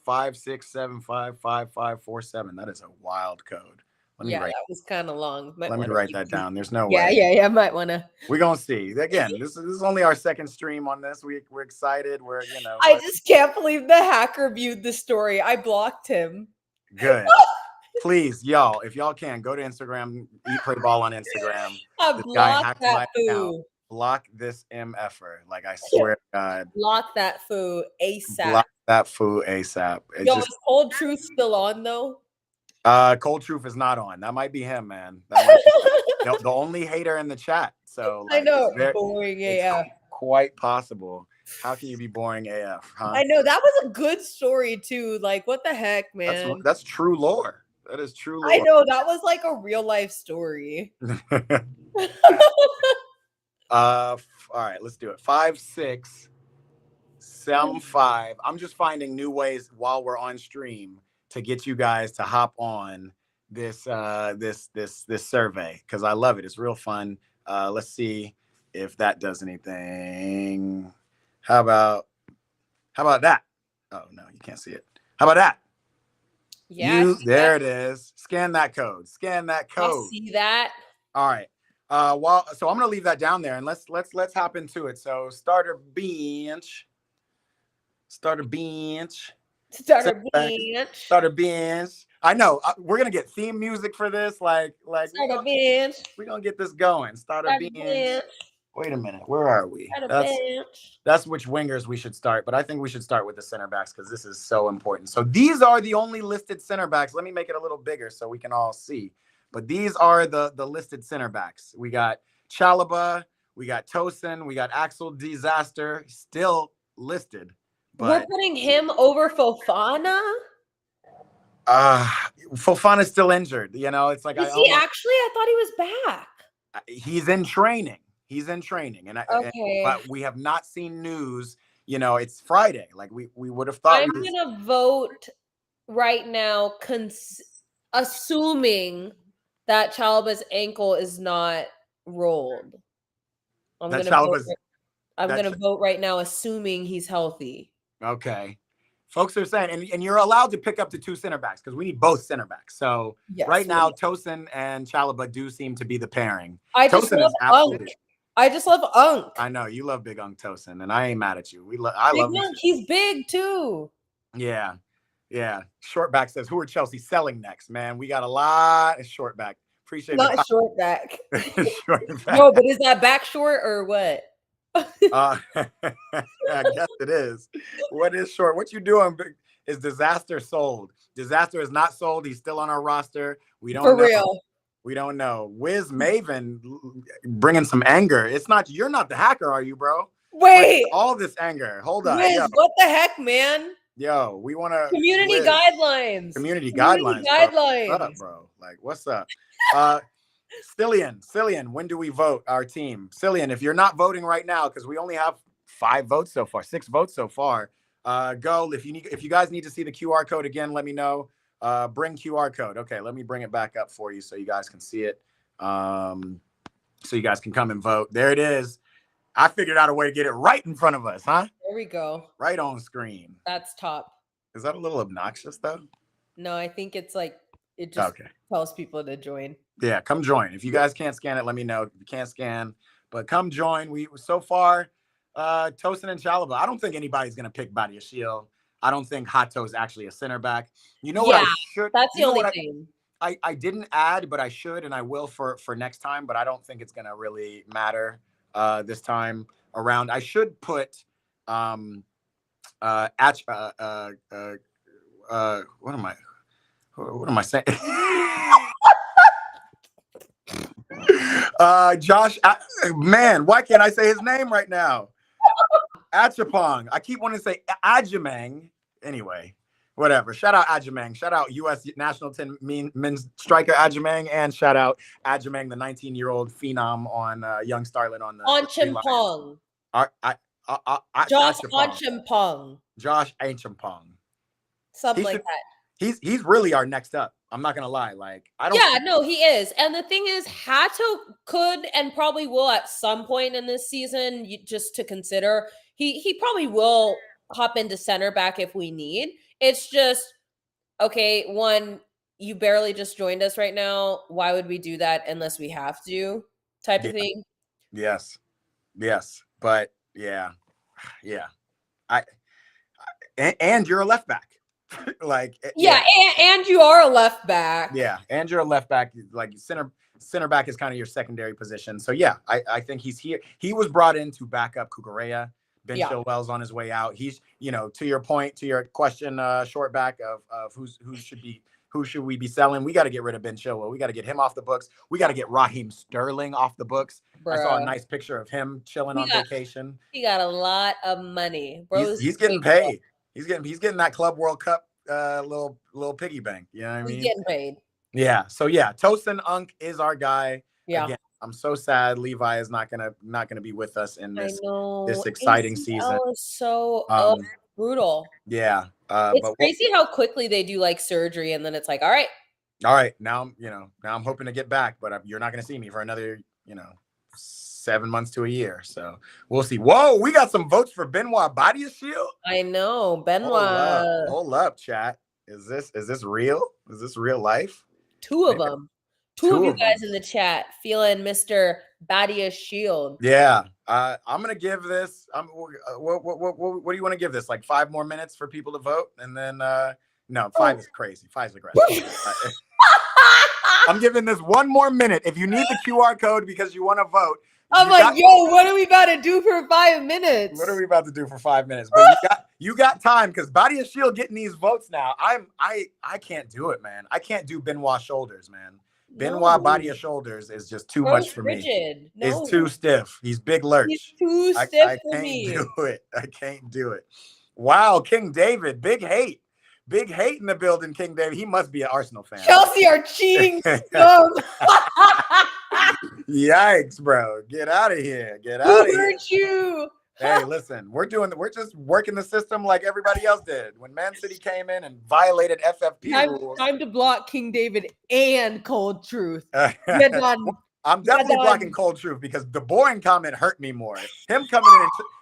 567555547. That is a wild code. That was kind of long. Let me write that down. There's no way. Yeah. Might want to. We're gonna see. Again, this is only our second stream on this. We're excited. I just can't believe the hacker viewed the story. I blocked him. Good. Please, y'all, if y'all can, go to Instagram, Eat Play Ball on Instagram. This guy hacked my account. Block this MFer. Like, I swear to God. Block that foo ASAP. Block that foo ASAP. Is Cold Truth still on, though? Cold Truth is not on. That might be him, man. That might be the only hater in the chat. So I know. Boring AF. Quite possible. How can you be boring AF? Huh? I know. That was a good story, too. Like, what the heck, man? That's true lore. That is true lore. I know. That was like a real life story. All right, let's do it. 56775. I'm just finding new ways while we're on stream to get you guys to hop on this survey because I love it. It's real fun. Let's see if that does anything. How about that? Oh no, you can't see it. How about that? Yeah. There it is. Scan that code. I see that. All right. So I'm gonna leave that down there and let's hop into it. So starter bench. I know we're gonna get theme music for this. Like starter bench. We're gonna get this going. Starter bench. Wait a minute, where are we? That's which wingers we should start, but I think we should start with the center backs because this is so important. So these are the only listed center backs. Let me make it a little bigger so we can all see. But these are the listed center backs. We got Chalobah, we got Tosin, we got Axel Disaster still listed. But we're putting him over Fofana. Fofana's still injured. It's like I thought he was back. He's in training. But we have not seen news. It's Friday. Like we would have thought. I'm gonna vote right now, assuming that Chalobah's ankle is not rolled. I'm gonna vote right now, assuming he's healthy. Okay. Folks are saying, and you're allowed to pick up to 2 center backs because we need both center backs. So Yes, right now, Tosin and Chalobah do seem to be the pairing. I just Tosin love is absolutely. Unk. I just love Unk. I know you love Big Unk Tosin, and I ain't mad at you. I love him. He's big too. Yeah. Shortback says, "Who are Chelsea selling next, man? We got a lot of shortback. Appreciate Not the shortback. shortback. No, but is that back short or what? I guess it is. What is short? What you doing? Is Disaster sold? Disaster is not sold. He's still on our roster. We don't know. Real. We don't know. Wiz Maven bringing some anger. It's not. You're not the hacker, are you, bro? Wait. All this anger. Hold on. Wiz, what the heck, man? Yo, we want to community guidelines. Community guidelines. Guidelines. What's up, bro? Like, what's up? Cillian, when do we vote our team? Cillian, if you're not voting right now, because we only have 6 votes so far. Go. If you guys need to see the QR code again, let me know. Bring QR code. Okay, let me bring it back up for you so you guys can see it. So you guys can come and vote. There it is. I figured out a way to get it right in front of us, huh? There we go. Right on screen. That's top. Is that a little obnoxious though? No, I think it's like it just tells people to join. Yeah, come join. If you guys can't scan it, let me know. If you can't scan, but come join. We so far, Tosin and Chalobah. I don't think anybody's gonna pick Badiashile. I don't think Hato is actually a center back. You know what I should? That's the only thing. I didn't add, but I should and I will for next time. But I don't think it's gonna really matter this time around. I should put what am I saying? Josh, man, why can't I say his name right now? Achapong. I keep wanting to say Ajamang. Anyway, whatever. Shout out Ajamang. Shout out U.S. national team men's striker Ajamang, and shout out Ajamang, the 19-year-old phenom on Young Starlet on the Chimpong. Josh Chimpong. Josh Chimpong. Something like that. He's really our next up. I'm not gonna lie. Like I don't. Yeah, no, he is. And the thing is, Hato could and probably will at some point in this season, just to consider. He probably will hop into center back if we need. It's just okay. One, you barely just joined us right now. Why would we do that unless we have to? Type of thing. Yes, but yeah. And you're a left back. Like and you are a left back. Yeah, and you're a left back. Like center back is kind of your secondary position. So yeah, I think he's here. He was brought in to back up Cucurella. Ben Chilwell's on his way out. He's, to your point, to your question, short back of who should we be selling? We got to get rid of Ben Chilwell. We got to get him off the books. We got to get Raheem Sterling off the books. Bruh. I saw a nice picture of him chilling on vacation. He got a lot of money, bro. He's getting paid. He's getting that Club World Cup little piggy bank. You know what I mean? He's getting paid. Yeah. So yeah, Tosin Unk is our guy. Yeah. Again, I'm so sad Levi is not gonna be with us in this exciting season. Is so brutal. Yeah. It's crazy how quickly they do like surgery, and then it's like, all right. Now I'm hoping to get back, but you're not gonna see me for another 7 months to a year. So we'll see. Whoa, we got some votes for Benoit Badiashile. I know, Benoit. Hold up, chat. Is this real? Is this real life? Two of them. Two of you guys in the chat feeling Mr. Badiashile. Yeah. I'm gonna give this. What do you want to give this? Like 5 more minutes for people to vote, and then no, 5 is crazy. 5 is aggressive. I'm giving this 1 more minute. If you need the QR code because you want to vote. I'm like, yo, what are we about to do for 5 minutes? What are we about to do for 5 minutes? But you got time because Badiashile getting these votes now. I can't do it, man. I can't do Benoit shoulders, man. Benoit Badiashile shoulders is just too much for me. No. It's too stiff. He's big lurch. He's too stiff for me. I can't do it. Wow, King David, big hate. Big hate in the building, King David. He must be an Arsenal fan. Chelsea are cheating. Yikes, bro. Get out of here. Get out of here. Who hurt you? Hey, listen, we're just working the system like everybody else did. When Man City came in and violated FFP rules. Time to block King David and Cold Truth. I'm definitely blocking Cold Truth because the boring comment hurt me more. Him coming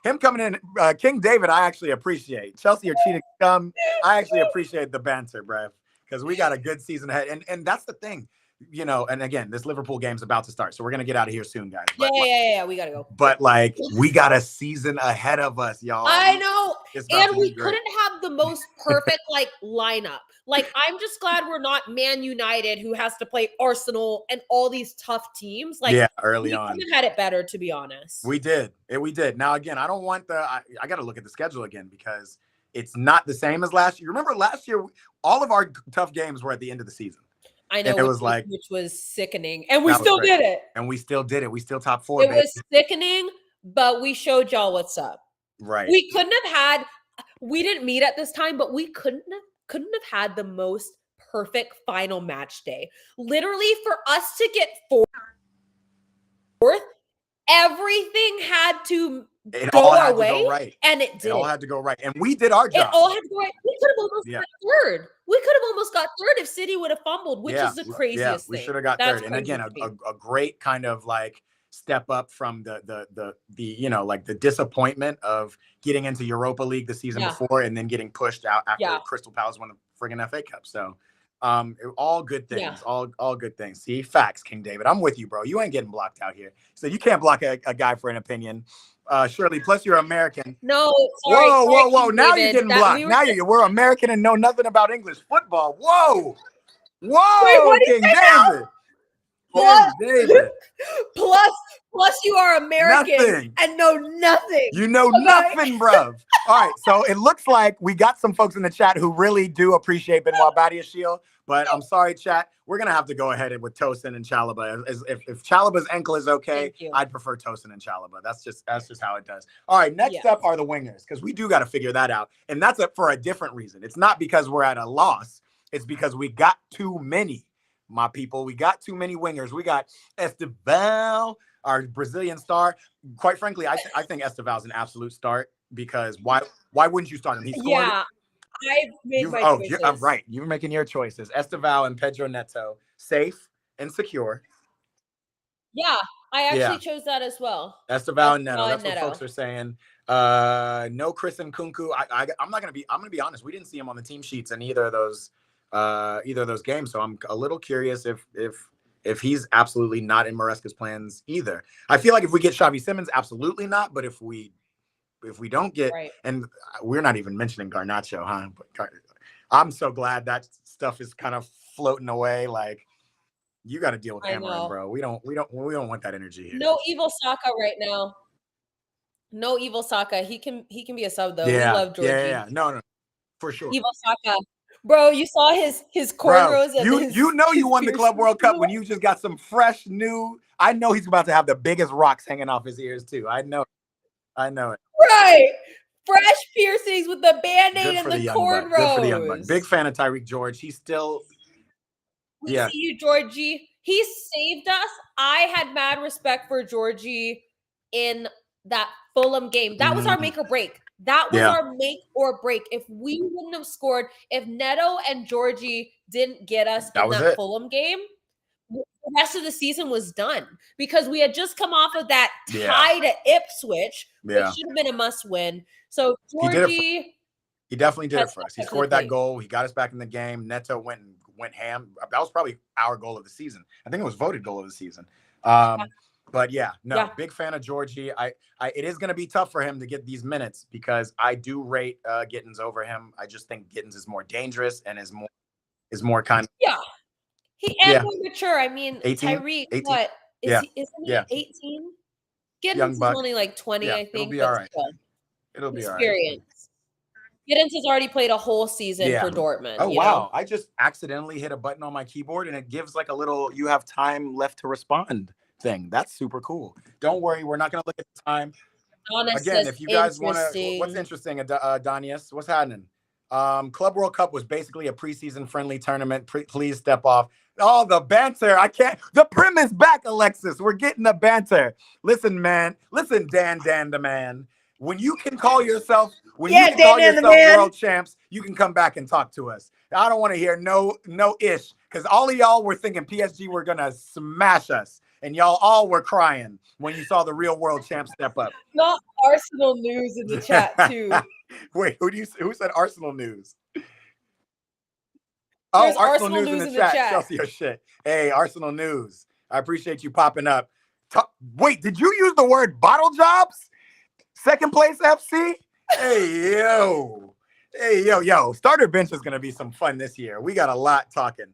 in, King David, I actually appreciate. Chelsea are cheating scum. I actually appreciate the banter, bruv, because we got a good season ahead. And that's the thing, you know, and again, this Liverpool game's about to start. So we're going to get out of here soon, guys. But yeah. We got to go. But like, we got a season ahead of us, y'all. I know. And we couldn't have the most perfect like lineup. Like, I'm just glad we're not Man United, who has to play Arsenal and all these tough teams. Like, yeah, early on. We could have had it better, to be honest. We did. We did. Now, again, I don't want I got to look at the schedule again because it's not the same as last year. Remember last year, all of our tough games were at the end of the season. I know, and it was which was sickening. And we still did it. And we still did it. We still top 4. It was sickening, but we showed y'all what's up. Right. We we didn't meet at this time, but we couldn't have had the most perfect final match day. Literally, for us to get fourth, everything had to go our way, right. And it did. It all had to go right, and we did our job. It all had to go right. We could have almost got third. We could have almost got third if City would have fumbled, which is the craziest thing. We should have got third. And again, a great kind of like step up from the you know, like the disappointment of getting into Europa League the season before and then getting pushed out after Crystal Palace won the friggin' FA Cup. So all good things, all good things. See, facts, King David. I'm with you, bro. You ain't getting blocked out here. So you can't block a guy for an opinion. Shirley, plus you're American. No, sorry. Whoa. Now you're getting blocked. We're American and know nothing about English football. Whoa. Wait, King David. David. Plus you are American and know nothing. You know nothing, bruv. All right, so it looks like we got some folks in the chat who really do appreciate Benoit Badiashile, but I'm sorry, chat. We're going to have to go ahead with Tosin and Chalobah. If Chalobah's ankle is okay, I'd prefer Tosin and Chalobah. That's just how it does. All right, next up are the wingers, because we do got to figure that out. And that's for a different reason. It's not because we're at a loss. It's because we got too many, my people. We got too many wingers. We got Esteval, our Brazilian star. Quite frankly, I think Esteval's an absolute start, because why wouldn't you start him? He scored. Yeah. I've made my choices. Right. You're making your choices. Esteval and Pedro Neto, safe and secure. Yeah, I actually chose that as well. Esteval and Neto. That's what folks are saying. No Chris and Kunku. I'm gonna be honest. We didn't see him on the team sheets in either of those games. So I'm a little curious if he's absolutely not in Maresca's plans either. I feel like if we get Xavi Simons, absolutely not. But if we don't get, and we're not even mentioning Garnacho, huh? But I'm so glad that stuff is kind of floating away. Like, you got to deal with Amarin, bro. We don't want that energy here. No evil Saka right now. No evil Saka. He can be a sub though. Yeah. We love Georgie. Yeah. No, for sure. Evil Saka. Bro, you saw his cornrows. You know you won the Club World Cup when you just got some fresh new. I know he's about to have the biggest rocks hanging off his ears too. I know it. Right. Fresh piercings with the Band-Aid and the cornrows. Good for the young buck. Big fan of Tyreek George. He's still. We see you, Georgie. He saved us. I had mad respect for Georgie in that Fulham game. That was our make or break. That was our make or break. If we wouldn't have scored, if Neto and Georgie didn't get us in that Fulham game, the rest of the season was done, because we had just come off of that tie to Ipswich, which should have been a must win. So Georgie, he definitely did it for us. He scored that goal. He got us back in the game. Neto went ham. That was probably our goal of the season. I think it was voted goal of the season. But big fan of Georgie. It is going to be tough for him to get these minutes, because I do rate Gittins over him. I just think Gittins is more dangerous and is more kind of more mature. I mean, 18, Tyreek, 18. what is he? Isn't he 18? Gittins is only like 20, I think. It'll be all right. It'll be all right. Experience. Gittins has already played a whole season for Dortmund. Oh, wow. I just accidentally hit a button on my keyboard and it gives like a little "you have time left to respond" thing. That's super cool. Don't worry, we're not going to look at the time. Again, if you guys want to, what's interesting, Danius, what's happening? Club World Cup was basically a preseason friendly tournament. Please step off. Oh, the banter. I can't. The prim is back, Alexis. We're getting the banter. Listen, man. Listen, Dan the man. When you can call yourself, world champs, you can come back and talk to us. I don't want to hear no ish, because all of y'all were thinking PSG were going to smash us. and y'all all were crying when you saw the real world champ step up. Not Arsenal news in the chat too. Wait, who said Arsenal news? Oh, There's Arsenal news in the chat. Chelsea, your shit. Hey, Arsenal news. I appreciate you popping up. Wait, did you use the word bottle jobs? Second place FC? Hey, yo. Hey, yo. Starter bench is going to be some fun this year. We got a lot talking.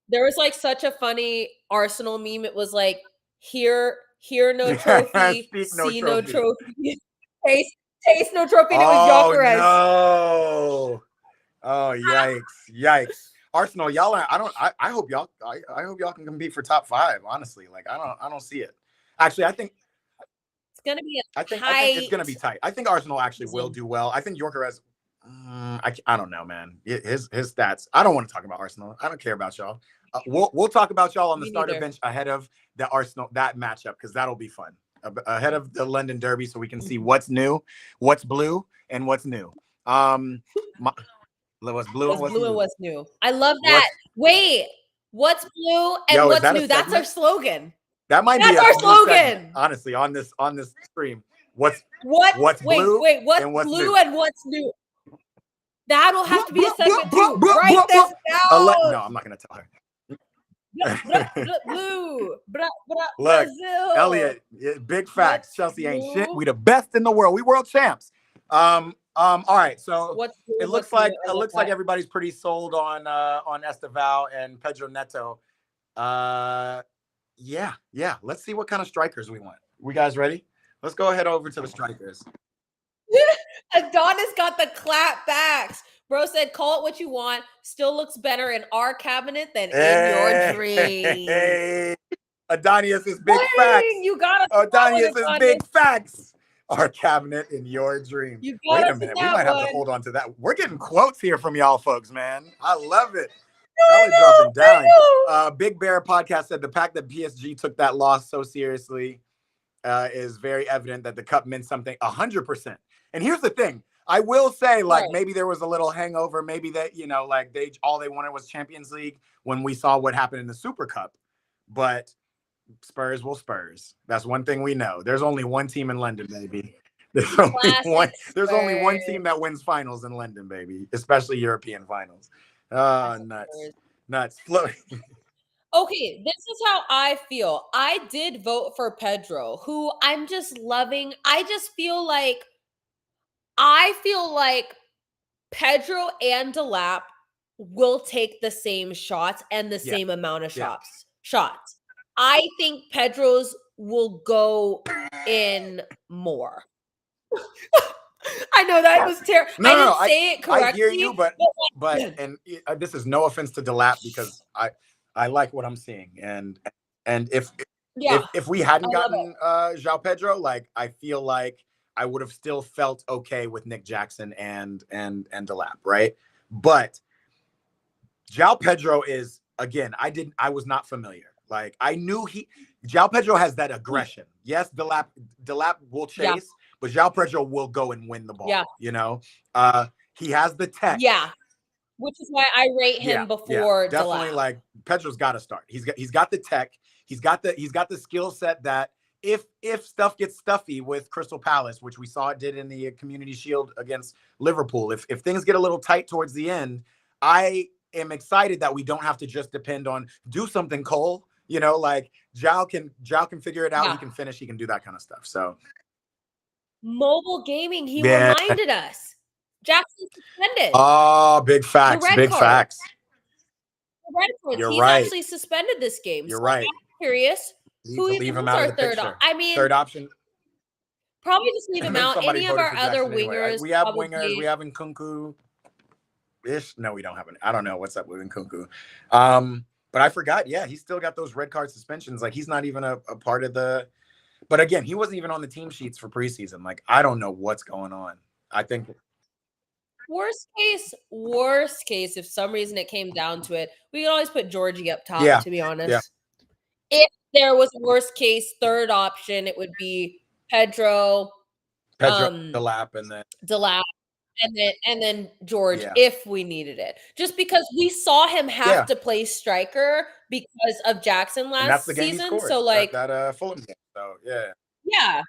There was like such a funny Arsenal meme. It was like, here no trophy, see no trophy, taste no trophy. And it was Gyökeres. No. Oh, yikes. Arsenal, y'all are, I hope y'all can compete for top 5, honestly. Like I don't see it. Actually, I think it's gonna be I think it's gonna be tight. I think Arsenal actually will do well. I think Gyökeres, I don't know, man. His stats. I don't want to talk about Arsenal. I don't care about y'all. We'll talk about y'all on the starter bench ahead of the Arsenal that matchup, because that'll be fun. Ahead of the London Derby, so we can see what's new, what's blue, and what's new. What's blue and what's new. I love that. Wait, what's blue and what's new? That's our slogan. That might be our slogan. Segment, honestly, on this stream. What's blue? Wait, what's blue and what's new? That'll have to be a segment too. Write this down. No, I'm not gonna tell her. Blue. Look, Brazil. Elliot, big facts. Chelsea ain't shit. We the best in the world. We world champs. All right, so it looks like everybody's pretty sold on Esteval and Pedro Neto. Yeah. Let's see what kind of strikers we want. We guys ready? Let's go ahead over to the strikers. Adonis got the clap backs. Bro said, call it what you want. Still looks better in our cabinet than in your dream. Hey. Adonis is big facts. You got Adonis is big facts. Our cabinet in your dream. Wait a minute. We might have to hold on to that. We're getting quotes here from y'all folks, man. I love it. Dropping down. Big Bear Podcast said the fact that PSG took that loss so seriously is very evident that the cup meant something 100%. And here's the thing. I will say, maybe there was a little hangover. Maybe that, like all they wanted was Champions League when we saw what happened in the Super Cup. But Spurs will Spurs. That's one thing we know. There's only one team in London, baby. There's only one team that wins finals in London, baby, especially European finals. Nuts. Okay, this is how I feel. I did vote for Pedro, who I'm just loving. I feel like Pedro and Delap will take the same shots and the same amount of shots. I think Pedro's will go in more. I know that was terrible. I didn't say it correctly. I hear you, but this is no offense to Delap, because I like what I'm seeing, and if we hadn't gotten João Pedro, I feel like I would have still felt okay with Nick Jackson and Delap, right? But João Pedro is, again, I was not familiar. I knew João Pedro has that aggression. Yes, Delap will chase, but João Pedro will go and win the ball. Yeah. He has the tech. Yeah. Which is why I rate him before definitely Delap. Pedro's got to start. He's got the tech. He's got the skill set that if stuff gets stuffy with Crystal Palace, which we saw it did in the Community Shield against Liverpool, if things get a little tight towards the end, I am excited that we don't have to just depend on do something, Cole. João can figure it out. He can finish. He can do that kind of stuff. So mobile gaming, he reminded us. Jackson suspended. Oh, big facts. Big facts. The red card. He's actually suspended this game. You're right. I'm curious. Who leave him out of the picture? Third option. Probably just leave him out. Any of our other wingers. We have wingers. We have Nkunku. No, we don't have I don't know what's up with Nkunku. But I forgot. Yeah, he's still got those red card suspensions. He's not even a part of the. But again, he wasn't even on the team sheets for preseason. I don't know what's going on. I think. Worst case, if some reason it came down to it, we could always put Georgie up top, to be honest. Yeah. If there was a worst case third option, it would be Pedro, Delap, and then Delap, and then George Yeah. if we needed it. Just because we saw him have Yeah. to play striker because of Jackson And that's last the game he season. scored. So like that Fulham game. So yeah.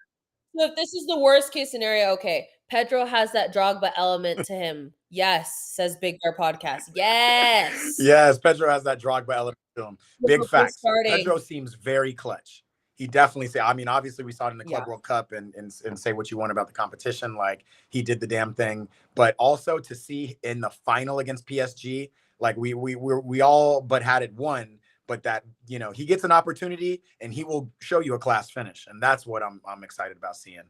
So if this is the worst case scenario, okay, Pedro has that Drogba element to him. Yes, says Big Bear Podcast. Yes. Yes, Pedro has that Drogba element to him. Big Liverpool facts. starting. Pedro seems very clutch. He definitely say. I mean, obviously we saw it in the Club Yeah. World Cup, and say what you want about the competition. Like he did the damn thing, but also to see in the final against PSG, like we all but had it won. But that, you know, he gets an opportunity and he will show you a class finish, and that's what I'm excited about seeing.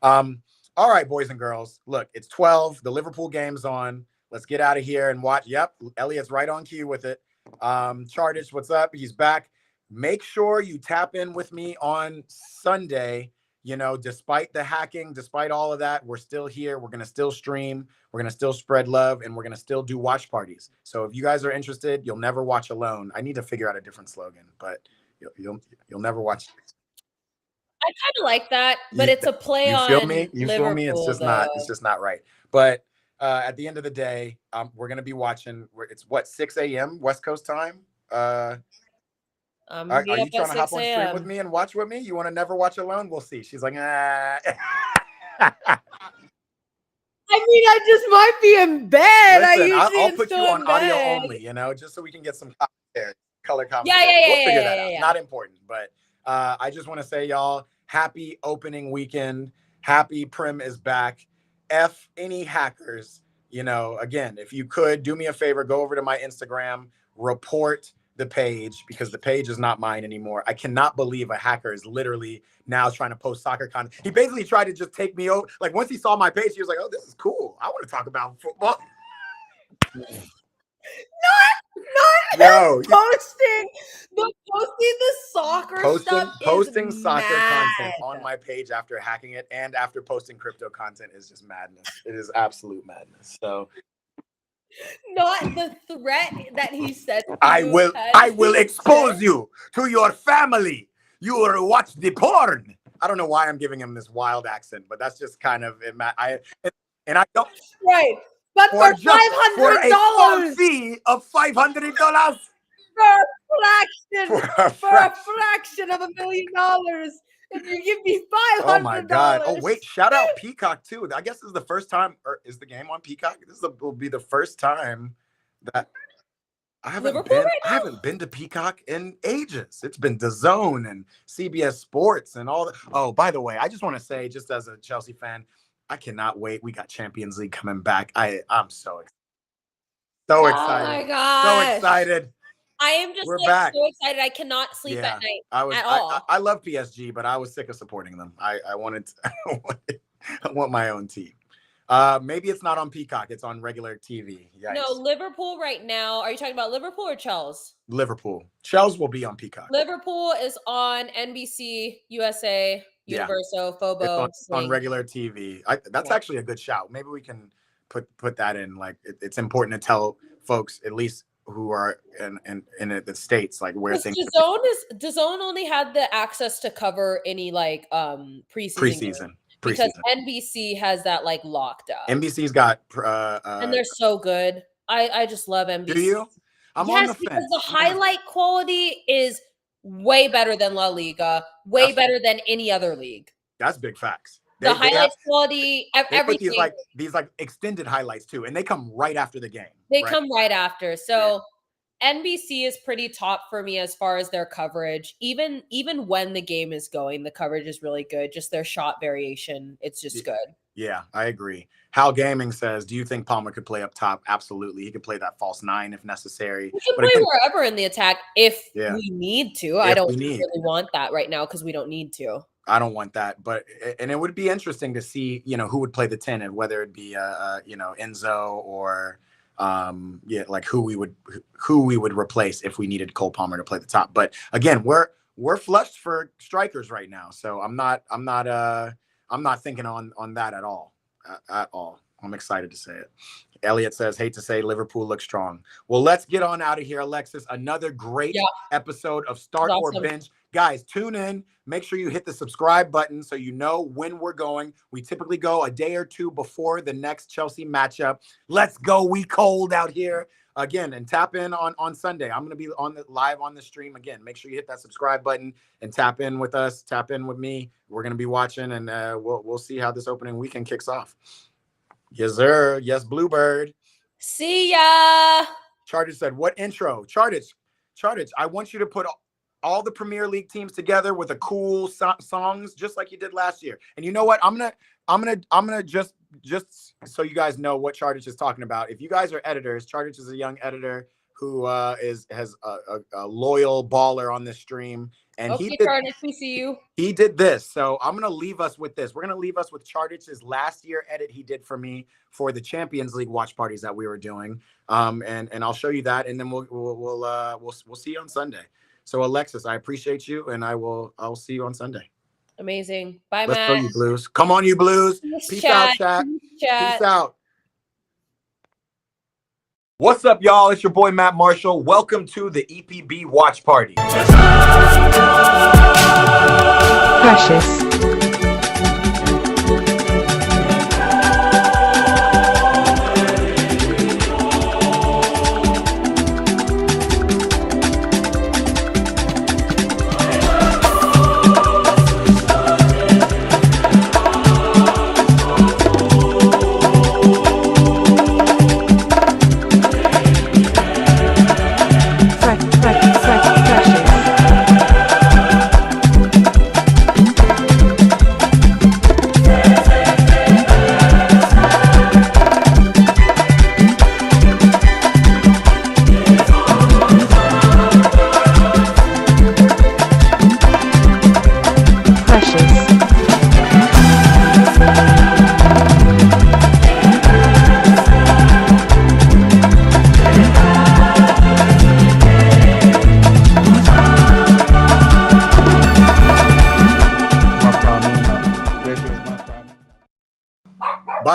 All right, boys and girls, look, it's 12. The Liverpool game's on. Let's get out of here and watch. Yep, Elliot's right on cue with it. Chardish, what's up? He's back. Make sure you tap in with me on Sunday. You know, despite the hacking, despite all of that, we're still here. We're going to still stream. We're going to still spread love, and we're going to still do watch parties. So if you guys are interested, you'll never watch alone. I need to figure out a different slogan, but you'll never watch. I kind of like that, but it's a play you on feel me? You Liverpool, feel me? It's just though. not. It's just not right. But at the end of the day, we're going to be watching. It's what, 6 a.m. West Coast time. Are you trying to hop on stream with me and watch with me? You want to never watch alone? We'll see. She's like, ah. I mean, I just might be in bed. Listen, I'll put you on audio only, you know, just so we can get some color commentary. We'll figure that out. Yeah. Not important, but I just want to say, y'all, happy opening weekend. Happy Prim is back. F any hackers. You know, again, if you could do me a favor, go over to my Instagram, report the page, because the page is not mine anymore. I cannot believe a hacker is literally now trying to post soccer content. He basically tried to just take me over. Like once he saw my page, he was like, "Oh, this is cool. I want to talk about football." Not posting the soccer stuff. Posting soccer content on my page after hacking it and after posting crypto content is just madness. It is absolute madness. So not the threat that he said. I will expose you to your family. You will watch the porn. I don't know why I'm giving him this wild accent, but that's just kind of it. I don't. Right, but for $500, fee of $500, for a fraction of $1 million. If you give me $500. Oh my God! Oh wait, shout out Peacock too. I guess this is the first time, or is the game on Peacock? Will be the first time that I haven't been to Peacock in ages. It's been DAZN and CBS Sports and all that. Oh, by the way, I just want to say, just as a Chelsea fan, I cannot wait. We got Champions League coming back. I'm so excited. So excited. Oh my God! So excited. I am just so excited. I cannot sleep at night at all. I love PSG, but I was sick of supporting them. I want my own team. Maybe it's not on Peacock. It's on regular TV. Yikes. No, Liverpool right now. Are you talking about Liverpool or Chelsea? Liverpool. Chelsea will be on Peacock. Liverpool is on NBC, USA, Universo, Fobo. It's on regular TV. That's actually a good shout. Maybe we can put that in. Like it's important to tell folks, at least who are in the States, like where things. DAZN only had the access to cover any like preseason. Because NBC has that like locked up. NBC's got and they're so good. I just love NBC. Do you? I'm on the fence. Because the highlight quality is way better than La Liga, better than any other league. That's big facts. The highlights quality, everything. These extended highlights too, and they come right after the game. They come right after. So NBC is pretty top for me as far as their coverage. Even when the game is going, the coverage is really good. Just their shot variation, it's just good. Yeah, I agree. Hal Gaming says, do you think Palmer could play up top? Absolutely. He could play that false 9 if necessary. He can play wherever in the attack if we need to. I don't really want that right now because we don't need to. I don't want that, and it would be interesting to see, who would play the 10, and whether it be Enzo or like who we would replace if we needed Cole Palmer to play the top. But again, we're flushed for strikers right now, so I'm not thinking on that at all. I'm excited to say it. Elliot says, hate to say Liverpool looks strong. Well, let's get on out of here, Alexis. Another great episode of Start or Bench. Guys, tune in. Make sure you hit the subscribe button so you know when we're going. We typically go a day or two before the next Chelsea matchup. Let's go. We cold out here. Again, and tap in on Sunday. I'm going to be live on the stream again. Make sure you hit that subscribe button and tap in with us. Tap in with me. We're going to be watching, and we'll see how this opening weekend kicks off. Yes, sir. Yes, Bluebird. See ya. Chartich said, what intro? Chartich, I want you to put all the Premier League teams together with a cool songs, just like you did last year. And you know what? I'm gonna just so you guys know what Chartich is talking about. If you guys are editors, Chartich is a young editor who has a loyal baller on this stream. And okay, Chartich, we see you. He did this. So I'm going to leave us with this. We're going to leave us with Chartich's last year edit he did for me for the Champions League watch parties that we were doing. And I'll show you that. And then we'll see you on Sunday. So Alexis, I appreciate you. And I'll see you on Sunday. Amazing. Bye, Let's Matt. go, you Blues. Come on, you Blues. Peace out, chat. Peace out. What's up, y'all? It's your boy, Matt Marshall. Welcome to the EPB Watch Party. Precious.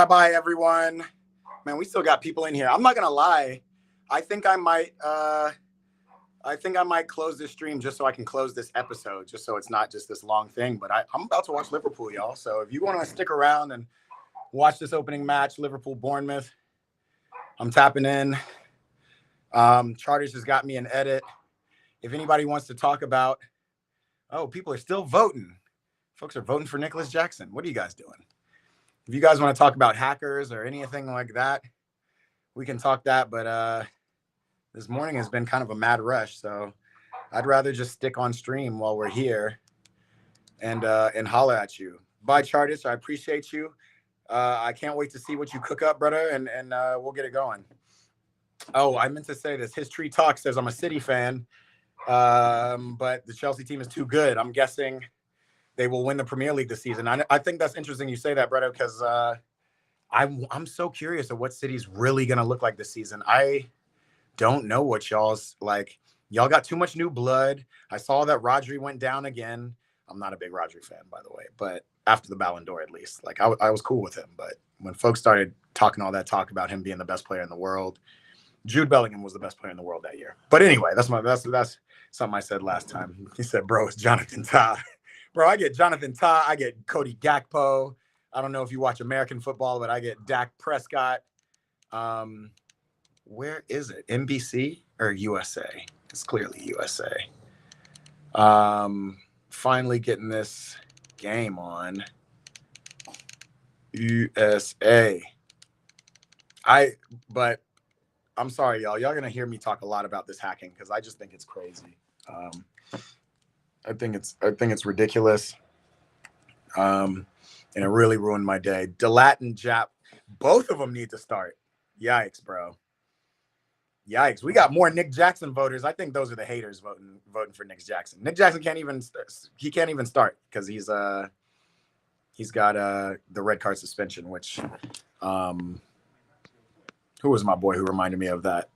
Bye, everyone. Man, we still got people in here. I'm not gonna lie. I think I might close this stream just so I can close this episode, just so it's not just this long thing. But I'm about to watch Liverpool, y'all. So if you want to stick around and watch this opening match, Liverpool-Bournemouth, I'm tapping in. Charters has got me an edit. If anybody wants to talk about, people are still voting. Folks are voting for Nicholas Jackson. What are you guys doing? If you guys want to talk about hackers or anything like that, we can talk that. But this morning has been kind of a mad rush, so I'd rather just stick on stream while we're here and holler at you. Bye, Chartist. I appreciate you. I can't wait to see what you cook up, brother, and we'll get it going. Oh, I meant to say this. His Tree Talk says I'm a City fan, but the Chelsea team is too good. I'm guessing they will win the Premier League this season. I think that's interesting you say that, brother, because I'm so curious of what City's really going to look like this season. I don't know what y'all's like. Y'all got too much new blood. I saw that Rodri went down again. I'm not a big Rodri fan, by the way, but after the Ballon d'Or, at least, like I was cool with him. But when folks started talking all that talk about him being the best player in the world, Jude Bellingham was the best player in the world that year. But anyway, that's something I said last time. He said, bro, it's Jonathan Tah. Bro, I get Jonathan Tah. I get Cody Gakpo. I don't know if you watch American football, but I get Dak Prescott. Where is it? NBC or USA? It's clearly USA. Finally getting this game on USA. But I'm sorry, y'all. Y'all gonna hear me talk a lot about this hacking because I just think it's crazy. I think it's ridiculous. And it really ruined my day. Delat and Jap, both of them need to start. Yikes, bro. Yikes. We got more Nick Jackson voters. I think those are the haters voting for Nick Jackson. Nick Jackson can't even start because he's got the red card suspension, which who was my boy who reminded me of that?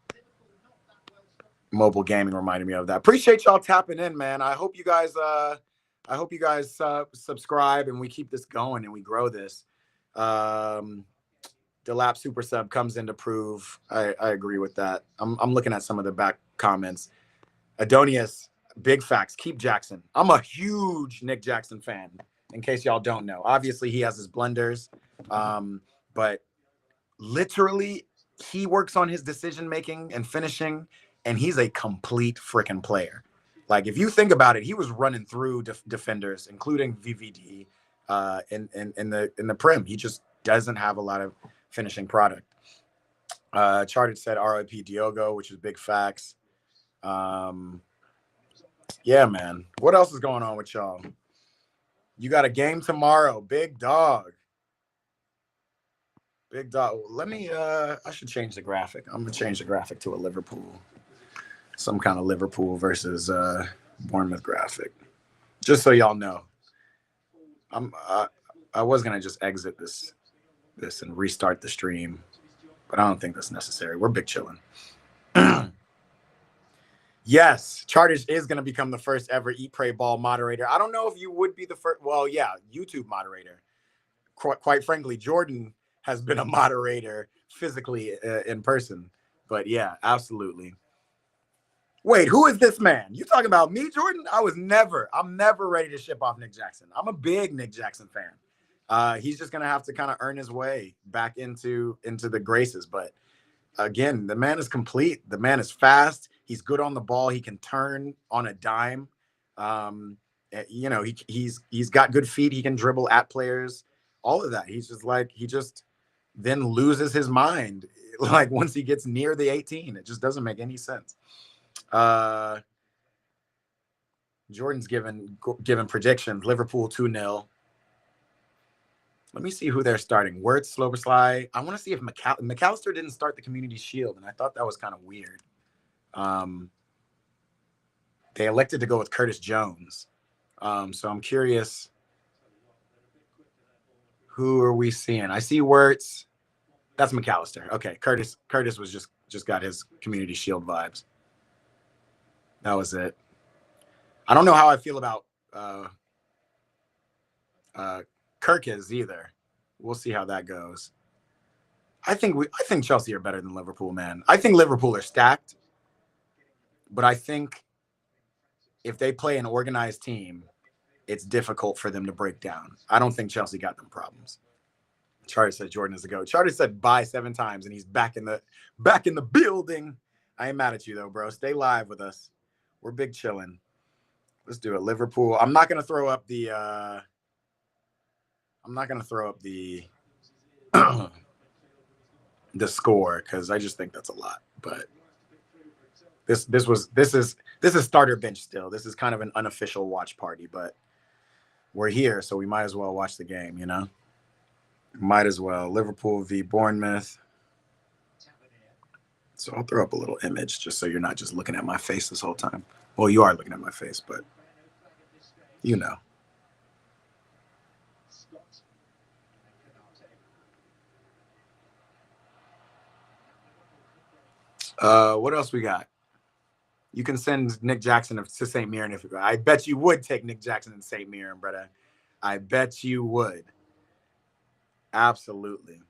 Mobile Gaming reminded me of that. Appreciate y'all tapping in, man. I hope you guys subscribe and we keep this going and we grow this. Delap super sub comes in to prove. I agree with that. I'm looking at some of the back comments. Adonius, big facts. Keep Jackson. I'm a huge Nick Jackson fan. In case y'all don't know, obviously he has his blunders, but literally he works on his decision making and finishing, and he's a complete freaking player. Like if you think about it, he was running through defenders, including VVD, in the Prem. He just doesn't have a lot of finishing product. Charted said RIP Diogo, which is big facts. Yeah, man. What else is going on with y'all? You got a game tomorrow, big dog. Big dog. Let me. I should change the graphic. I'm gonna change the graphic to a Liverpool, some kind of Liverpool versus Bournemouth graphic, just so y'all know. I was gonna just exit this and restart the stream, but I don't think that's necessary. We're big chilling. Yes, Charters is going to become the first ever Eat, Pray, Ball moderator. I don't know if you would be the first. Well, yeah, YouTube moderator. Quite frankly, Jordan has been a moderator physically in person. But yeah, absolutely. Wait, who is this man? You talking about me, Jordan? I'm never ready to ship off Nick Jackson. I'm a big Nick Jackson fan. He's just going to have to kind of earn his way back into the graces. But again, the man is complete. The man is fast. He's good on the ball. He can turn on a dime. You know, he's got good feet. He can dribble at players. All of that. He's just like, he just then loses his mind. Like once he gets near the 18, it just doesn't make any sense. Jordan's given predictions. Liverpool 2-0. Let me see who they're starting. Wirtz, Sloboslai. I want to see if McAllister didn't start the Community Shield, and I thought that was kind of weird. They elected to go with Curtis Jones. So I'm curious, who are we seeing? I see Wirtz. That's McAllister. Okay, Curtis was just got his Community Shield vibes. That was it. I don't know how I feel about Kirkes either. We'll see how that goes. I think Chelsea are better than Liverpool, man. I think Liverpool are stacked, but I think if they play an organized team, it's difficult for them to break down. I don't think Chelsea got them problems. Charter said Jordan is the GOAT. Charter said bye 7 times, and he's back in the building. I ain't mad at you though, bro. Stay live with us. We're big chilling. Let's do it. Liverpool. I'm not gonna throw up the the score because I just think that's a lot. But this is starter bench still. This is kind of an unofficial watch party, but we're here, so we might as well watch the game, you know? Might as well. Liverpool v. Bournemouth. So I'll throw up a little image just so you're not just looking at my face this whole time. Well, you are looking at my face, but you know. What else we got? You can send Nick Jackson to St. Mirren if you go. I bet you would take Nick Jackson to St. Mirren, brother. I bet you would. Absolutely.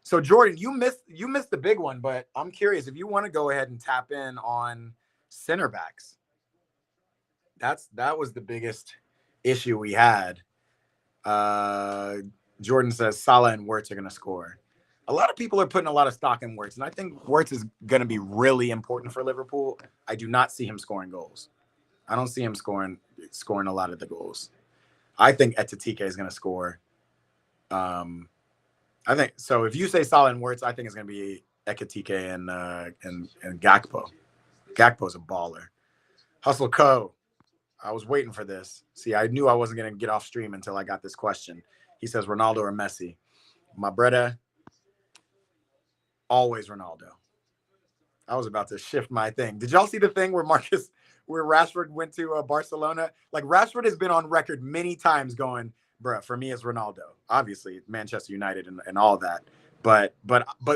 So Jordan, you missed the big one, but I'm curious if you want to go ahead and tap in on center backs. That was the biggest issue we had. Jordan says Salah and Wirtz are going to score. A lot of people are putting a lot of stock in Wirtz, and I think Wirtz is going to be really important for Liverpool. I do not see him scoring goals. I don't see him scoring a lot of the goals. I think Ekitike is going to score. I think so. If you say Salah and Wirtz, I think it's going to be Ekitike and Gakpo. Gakpo's a baller. Hustle Co. I was waiting for this. See, I knew I wasn't going to get off stream until I got this question. He says Ronaldo or Messi. My brother, always Ronaldo. I was about to shift my thing. Did y'all see the thing where Rashford went to Barcelona? Like Rashford has been on record many times going, bruh, for me it's Ronaldo. Obviously, Manchester United and all that. But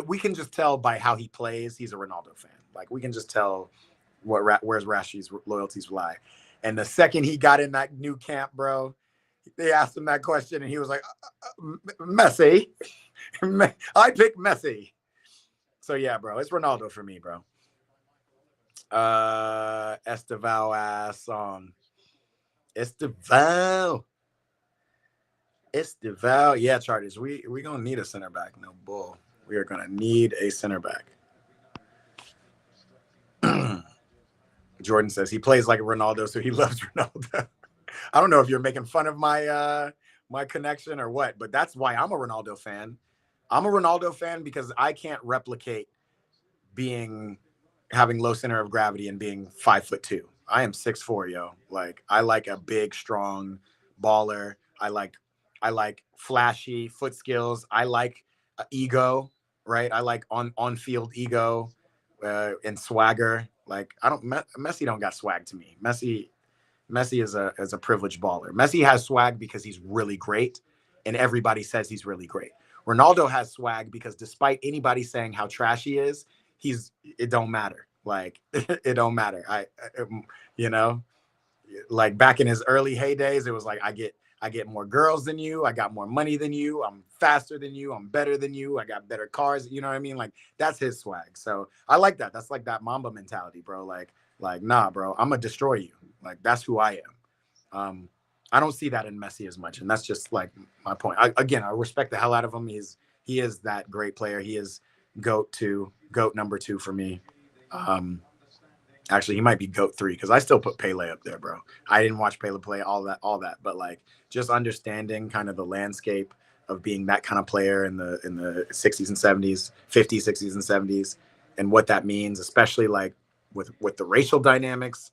we can just tell by how he plays, he's a Ronaldo fan. Like we can just tell where's Rashi's loyalties lie. And the second he got in that new camp, bro, they asked him that question and he was like, Messi. I pick Messi. So yeah, bro, it's Ronaldo for me, bro. Estival ass song. Estival. Yeah, Charters. We gonna need a center back. No bull. We are gonna need a center back. Jordan says he plays like Ronaldo, so he loves Ronaldo. I don't know if you're making fun of my my connection or what, but that's why I'm a Ronaldo fan. I'm a Ronaldo fan because I can't replicate having low center of gravity and being 5'2". I am 6'4", yo. Like I like a big, strong baller. I like flashy foot skills. I like ego, right? I like on field ego and swagger. Like Messi don't got swag to me. Messi is a privileged baller. Messi has swag because he's really great, and everybody says he's really great. Ronaldo has swag because despite anybody saying how trash he is, it don't matter. Like it don't matter. You know, like back in his early heydays, it was like I get more girls than you, I got more money than you, I'm faster than you, I'm better than you, I got better cars. You know what I mean? Like that's his swag. So I like that. That's like that Mamba mentality, bro. Like nah, bro, I'm gonna destroy you. Like that's who I am. I don't see that in Messi as much, and that's just like my point. I respect the hell out of him. He is that great player. He is GOAT number 2 for me. Actually, he might be GOAT 3 because I still put Pele up there, bro. I didn't watch Pele play all that, but like just understanding kind of the landscape of being that kind of player in the 60s and 70s, 50s, 60s and 70s, and what that means, especially like with the racial dynamics.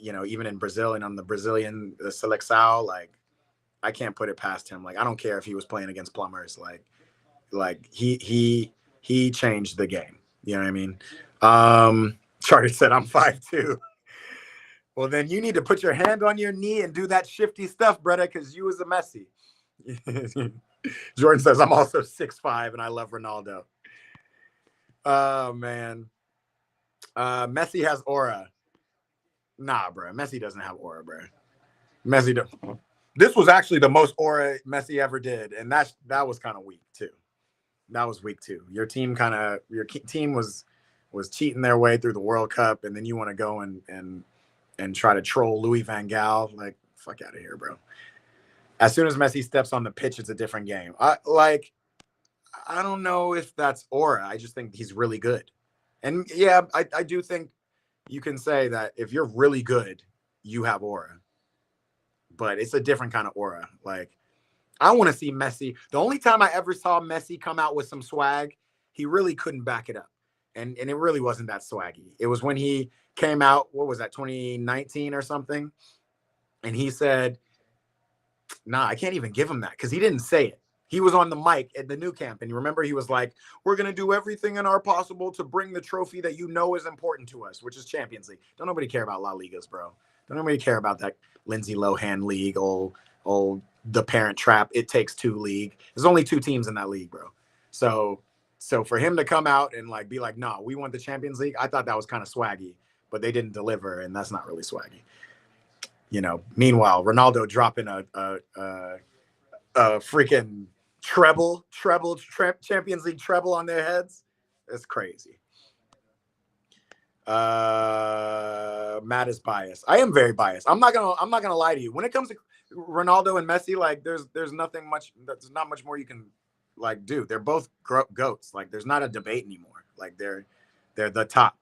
You know, even in Brazil and on the Brazilian Seleção, like I can't put it past him. Like I don't care if he was playing against plumbers. Like he changed the game. You know what I mean? Charter said I'm 5'2". Well, then you need to put your hand on your knee and do that shifty stuff, brother, because you was a Messi. Jordan says I'm also 6'5" and I love Ronaldo. Oh man. Messi has aura. Nah, bro. Messi doesn't have aura, bro. This was actually the most aura Messi ever did, and that was kind of weak too. That was weak too. Your team was cheating their way through the World Cup, and then you want to go and try to troll Louis van Gaal. Like, fuck out of here, bro. As soon as Messi steps on the pitch, it's a different game. I don't know if that's aura. I just think he's really good. And yeah, I do think you can say that if you're really good, you have aura. But it's a different kind of aura. Like, I want to see Messi. The only time I ever saw Messi come out with some swag, he really couldn't back it up. And it really wasn't that swaggy. It was when he came out, what was that, 2019 or something? And he said, nah, I can't even give him that because he didn't say it. He was on the mic at the new camp. And you remember he was like, we're going to do everything in our possible to bring the trophy that you know is important to us, which is Champions League. Don't nobody care about La Ligas, bro. Don't nobody care about that Lindsay Lohan league, old the Parent Trap, It Takes Two league. There's only 2 teams in that league, bro. So for him to come out and like be like, no, we want the Champions League, I thought that was kind of swaggy, but they didn't deliver, and that's not really swaggy. You know, meanwhile, Ronaldo dropping a freaking treble Champions League treble on their heads. It's crazy. Matt is biased. I am very biased. I'm not gonna lie to you. When it comes to Ronaldo and Messi, like there's not much more you can like do. They're both goats. Like there's not a debate anymore. Like they're the top.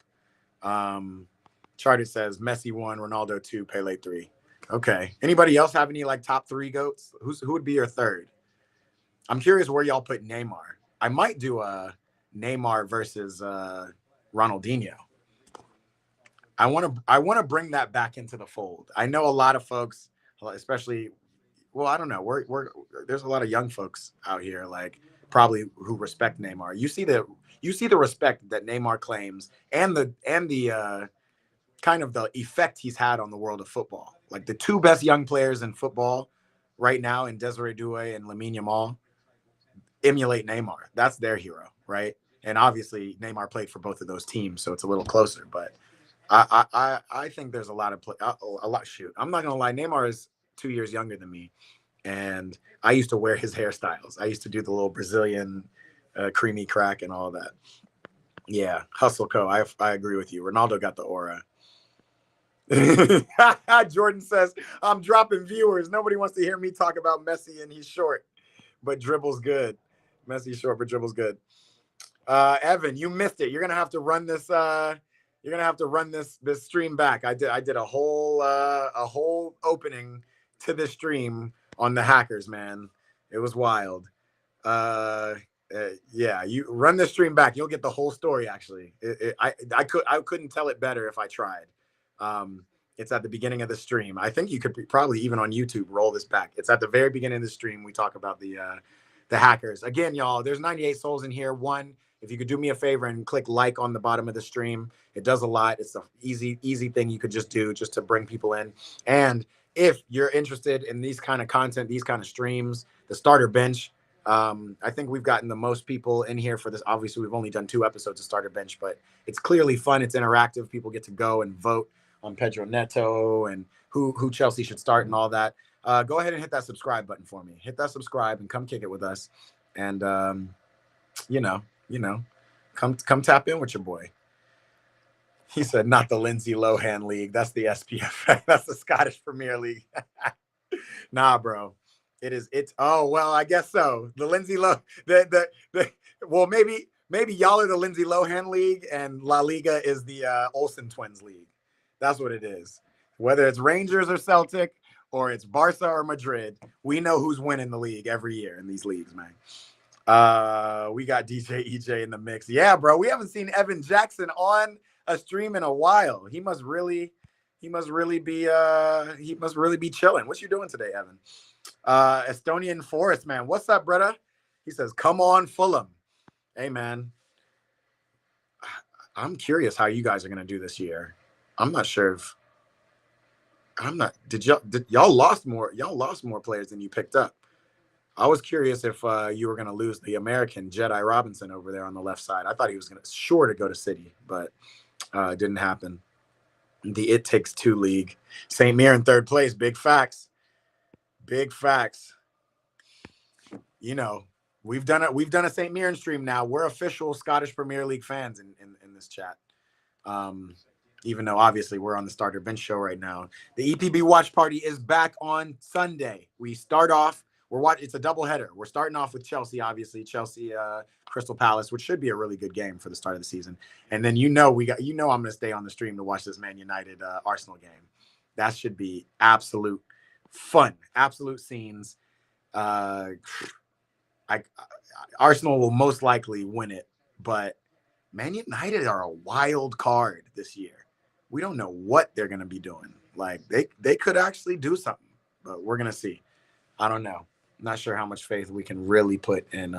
Charter says Messi 1, Ronaldo 2, Pele 3. Okay. Anybody else have any like top 3 goats? Who would be your third? I'm curious where y'all put Neymar. I might do a Neymar versus Ronaldinho. I want to bring that back into the fold. I know a lot of folks, especially, well, I don't know. There's a lot of young folks out here, like probably who respect Neymar. You see the respect that Neymar claims, and the kind of the effect he's had on the world of football. Like the 2 best young players in football right now, in Desiree Doué and Lamine Yamal, emulate Neymar. That's their hero, right? And obviously Neymar played for both of those teams, so it's a little closer. But I think there's a lot. Shoot, I'm not gonna lie. Neymar is 2 years younger than me, And I used to wear his hairstyles. I used to do the little Brazilian creamy crack and all that. Yeah, Hustle Co. I agree with you. Ronaldo got the aura. Jordan says, I'm dropping viewers. Nobody wants to hear me talk about Messi and he's short, but dribbles good. Messi's short, but dribbles good. Evan, you missed it. You're gonna have to run this. You're gonna have to run this stream back. I did a whole opening to this stream on the hackers, man. It was wild. Yeah, you run the stream back. You'll get the whole story. Actually, I couldn't tell it better if I tried. It's at the beginning of the stream. I think you could probably even on YouTube roll this back. It's at the very beginning of the stream. We talk about the hackers. Again, y'all, there's 98 souls in here. One, if you could do me a favor and click like on the bottom of the stream, it does a lot. It's an easy thing you could just do just to bring people in. And if you're interested in these kind of content, these kind of streams, the starter bench, I think we've gotten the most people in here for this. Obviously, we've only done 2 episodes of starter bench, but it's clearly fun. It's interactive. People get to go and vote on Pedro Neto and who Chelsea should start and all that. Go ahead and hit that subscribe button for me. Hit that subscribe and come kick it with us. And you know, come tap in with your boy. He said, not the Lindsay Lohan League. That's the SPF. That's the Scottish Premier League. Nah, bro. It's oh well, I guess so. The Lindsay well, maybe y'all are the Lindsay Lohan League and La Liga is the Olsen Twins League. That's what it is. Whether it's Rangers or Celtic or it's Barca or Madrid, we know who's winning the league every year in these leagues, man. We got DJ EJ in the mix. Yeah, bro. We haven't seen Evan Jackson on a stream in a while. He must really be chilling. What you doing today, Evan? Estonian Forest, man. What's up, brother? He says, come on, Fulham. Hey, man. I'm curious how you guys are gonna do this year. I'm not sure if did y'all lost more players than you picked up. I was curious if you were going to lose the American Jedi Robinson over there on the left side. I thought he was sure to go to City, but it didn't happen. The It Takes Two League. St. Mirren in 3rd place. Big facts. Big facts. You know, we've done a St. Mirren stream now. We're official Scottish Premier League fans in this chat. Even though obviously we're on the starter bench show right now. The EPB watch party is back on Sunday. We start off. It's a doubleheader. We're starting off with Chelsea, obviously. Chelsea, Crystal Palace, which should be a really good game for the start of the season. And then I'm going to stay on the stream to watch this Man United Arsenal game. That should be absolute fun, absolute scenes. Arsenal will most likely win it, but Man United are a wild card this year. We don't know what they're going to be doing. Like they could actually do something, but we're going to see. I don't know. Not sure how much faith we can really put in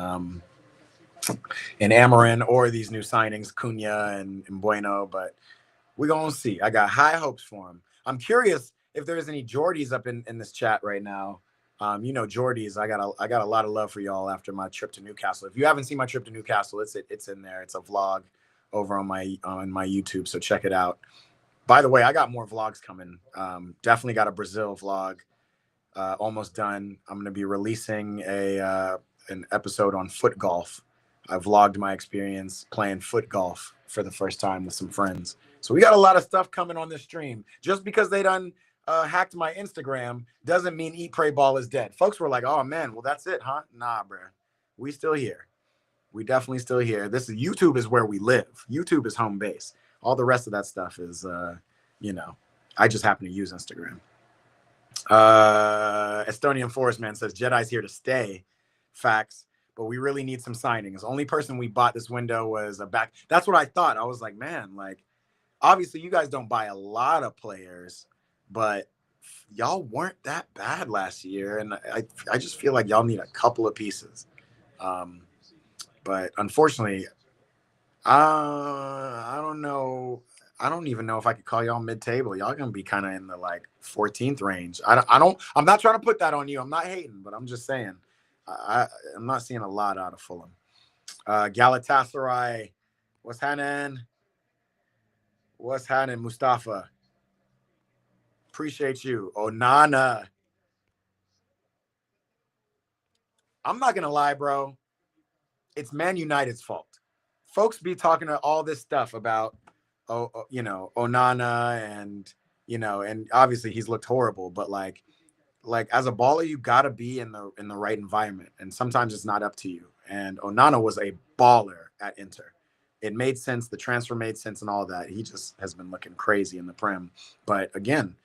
Amarin or these new signings, Cunha and Bueno, but we're going to see. I got high hopes for him. I'm curious if there's any Geordies up in this chat right now. Geordies, I got a lot of love for y'all after my trip to Newcastle. If you haven't seen my trip to Newcastle, it's in there. It's a vlog over on my YouTube, so check it out. By the way, I got more vlogs coming. Definitely got a Brazil vlog almost done. I'm going to be releasing an episode on foot golf. I vlogged my experience playing foot golf for the first time with some friends. So we got a lot of stuff coming on this stream. Just because they done hacked my Instagram doesn't mean Eat Pray Ball is dead. Folks were like, oh man, well that's it, huh? Nah, bro. We still here. We definitely still here. YouTube is where we live. YouTube is home base. All the rest of that stuff is, I just happen to use Instagram. Estonian Forest Man says Jedi's here to stay. Facts. But we really need some signings. Only person we bought this window was a back. That's what I thought. I was like, man, like, obviously you guys don't buy a lot of players, but y'all weren't that bad last year. And I just feel like y'all need a couple of pieces. But unfortunately, I don't know. I don't even know if I could call y'all mid-table. Y'all gonna be kind of in the like 14th range. I'm not trying to put that on you. I'm not hating, but I'm just saying I'm not seeing a lot out of Fulham. Galatasaray, what's happening? What's happening, Mustafa? Appreciate you. Onana. I'm not gonna lie, bro. It's Man United's fault. Folks be talking to all this stuff about, Onana and and obviously he's looked horrible, but like as a baller, you gotta be in the right environment, and sometimes it's not up to you. And Onana was a baller at Inter. It made sense. The transfer made sense, and all that. He just has been looking crazy in the Prem. But again,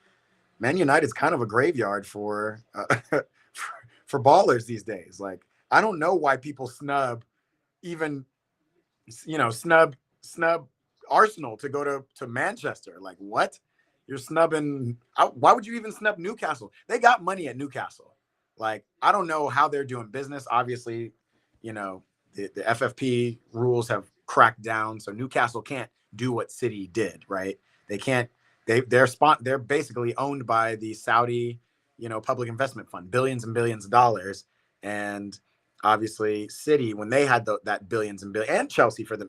Man United's kind of a graveyard for for ballers these days. Like, I don't know why people even snub Arsenal to go to Manchester. Like, what? You're snubbing. Why would you even snub Newcastle? They got money at Newcastle. Like, I don't know how they're doing business. Obviously, the FFP rules have cracked down, so Newcastle can't do what City did. Right? They can't. They're basically owned by the Saudi, public investment fund, billions and billions of dollars, and obviously City, when they had that billions and billions, and Chelsea for the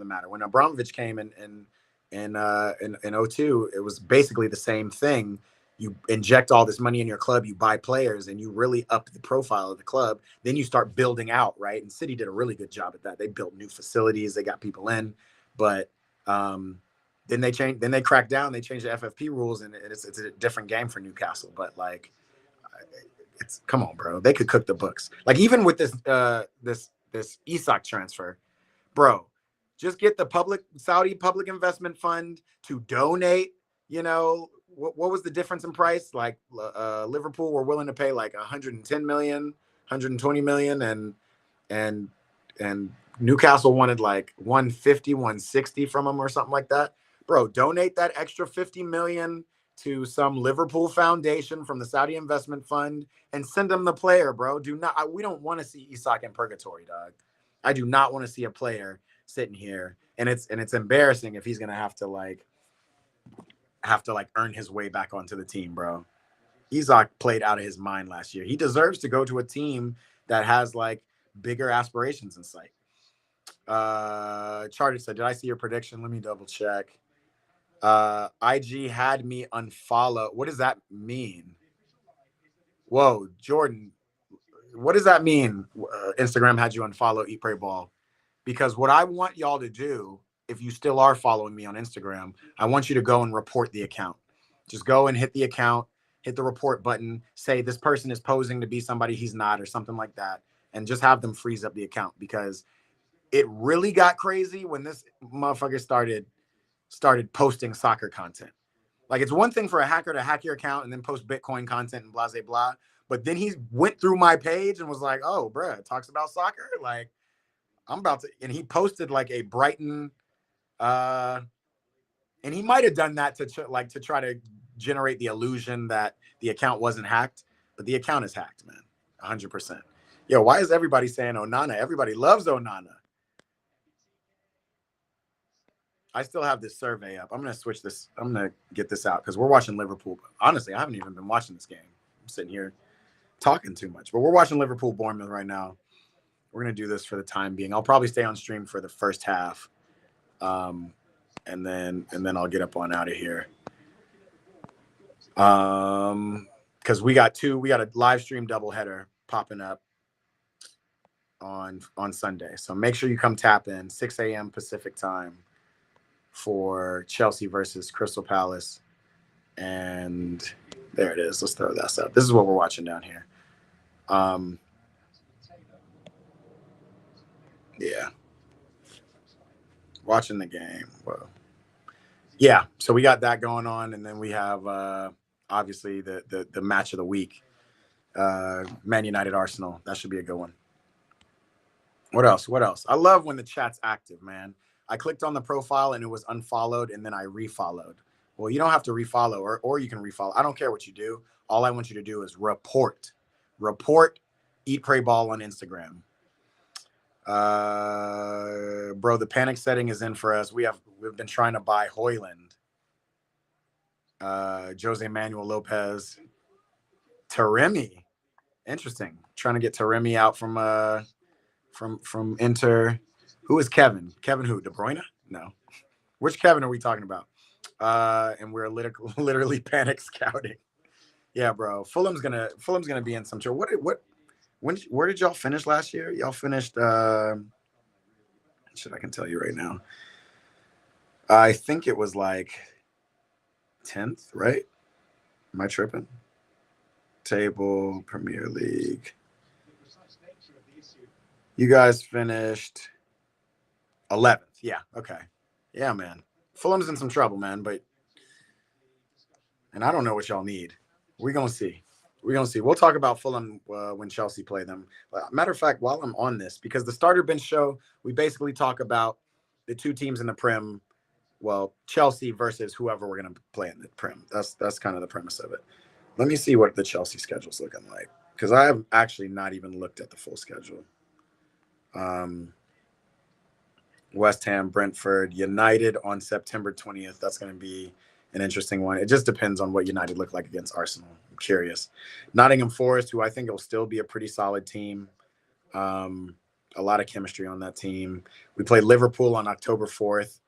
matter, when Abramovich came in 02, it was basically the same thing. You inject all this money in your club, you buy players, and you really up the profile of the club. Then you start building out, right? And City did a really good job at that. They built new facilities, they got people in, but then they cracked down, they changed the FFP rules, and it's a different game for Newcastle. But like, come on, bro. They could cook the books. Like, even with this Isak transfer, bro, just get the Saudi public investment fund to donate. What was the difference in price? Like, Liverpool were willing to pay like 110 million, 120 million, and Newcastle wanted like 150, 160 from them or something like that. Bro, donate that extra 50 million to some Liverpool foundation from the Saudi investment fund and send them the player, bro. We don't want to see Isak in purgatory, dog. I do not want to see a player sitting here, and it's embarrassing if he's gonna have to earn his way back onto the team, bro. Isak played out of his mind last year. He deserves to go to a team that has like bigger aspirations in sight. Charter said, did I see your prediction? Let me double check. IG had me unfollow. What does that mean? Whoa, Jordan, what does that mean? Instagram had you unfollow Eat Pray Ball? Because what I want y'all to do, if you still are following me on Instagram, I want you to go and report the account. Just go and hit the account, hit the report button, say this person is posing to be somebody he's not, or something like that, and just have them freeze up the account, because it really got crazy when this motherfucker started posting soccer content. Like, it's one thing for a hacker to hack your account and then post Bitcoin content and blah, blah, blah. But then he went through my page and was like, oh, bruh, it talks about soccer? Like, I'm about to, and he posted like a Brighton, and he might have done that to try to generate the illusion that the account wasn't hacked, but the account is hacked, man, 100%. Yo, why is everybody saying Onana? Everybody loves Onana. I still have this survey up. I'm going to switch this. I'm going to get this out because we're watching Liverpool. Honestly, I haven't even been watching this game. I'm sitting here talking too much, but we're watching Liverpool Bournemouth right now. We're going to do this for the time being. I'll probably stay on stream for the first half. And then I'll get up on out of here. Because we got a live stream doubleheader popping up on Sunday. So make sure you come tap in 6 a.m. Pacific time for Chelsea versus Crystal Palace. And there it is. Let's throw that up. This is what we're watching down here. Yeah. Watching the game. Whoa. Yeah, so we got that going on, and then we have obviously the match of the week, Man United Arsenal. That should be a good one. What else? I love when the chat's active, man. I clicked on the profile and it was unfollowed, and then I refollowed. Well, you don't have to refollow, or you can refollow. I don't care what you do. All I want you to do is report Eat Pray Ball on Instagram. Bro, the panic setting is in for us. We've been trying to buy Hoyland, Jose Manuel Lopez, Taremi. Interesting. Trying to get Taremi out from Inter. Who is Kevin? Kevin who? De Bruyne? No. Which Kevin are we talking about? And we're literally panic scouting. Yeah, bro. Fulham's gonna be in some trouble. Where did y'all finish last year? Y'all finished. Shit, I can tell you right now. I think it was like 10th, right? Am I tripping? Table, Premier League. You guys finished 11th. Yeah, okay. Yeah, man. Fulham's in some trouble, man, and I don't know what y'all need. We're going to see. We're going to see. We'll talk about Fulham when Chelsea play them. Matter of fact, while I'm on this, because the starter bench show, we basically talk about the two teams in the Prem. Well, Chelsea versus whoever we're going to play in the Prem. That's kind of the premise of it. Let me see what the Chelsea schedule's looking like, because I have actually not even looked at the full schedule. West Ham, Brentford, United on September 20th. That's going to be an interesting one. It just depends on what United look like against Arsenal. I'm curious. Nottingham Forest, who I think will still be a pretty solid team. A lot of chemistry on that team. We play Liverpool on October 4th.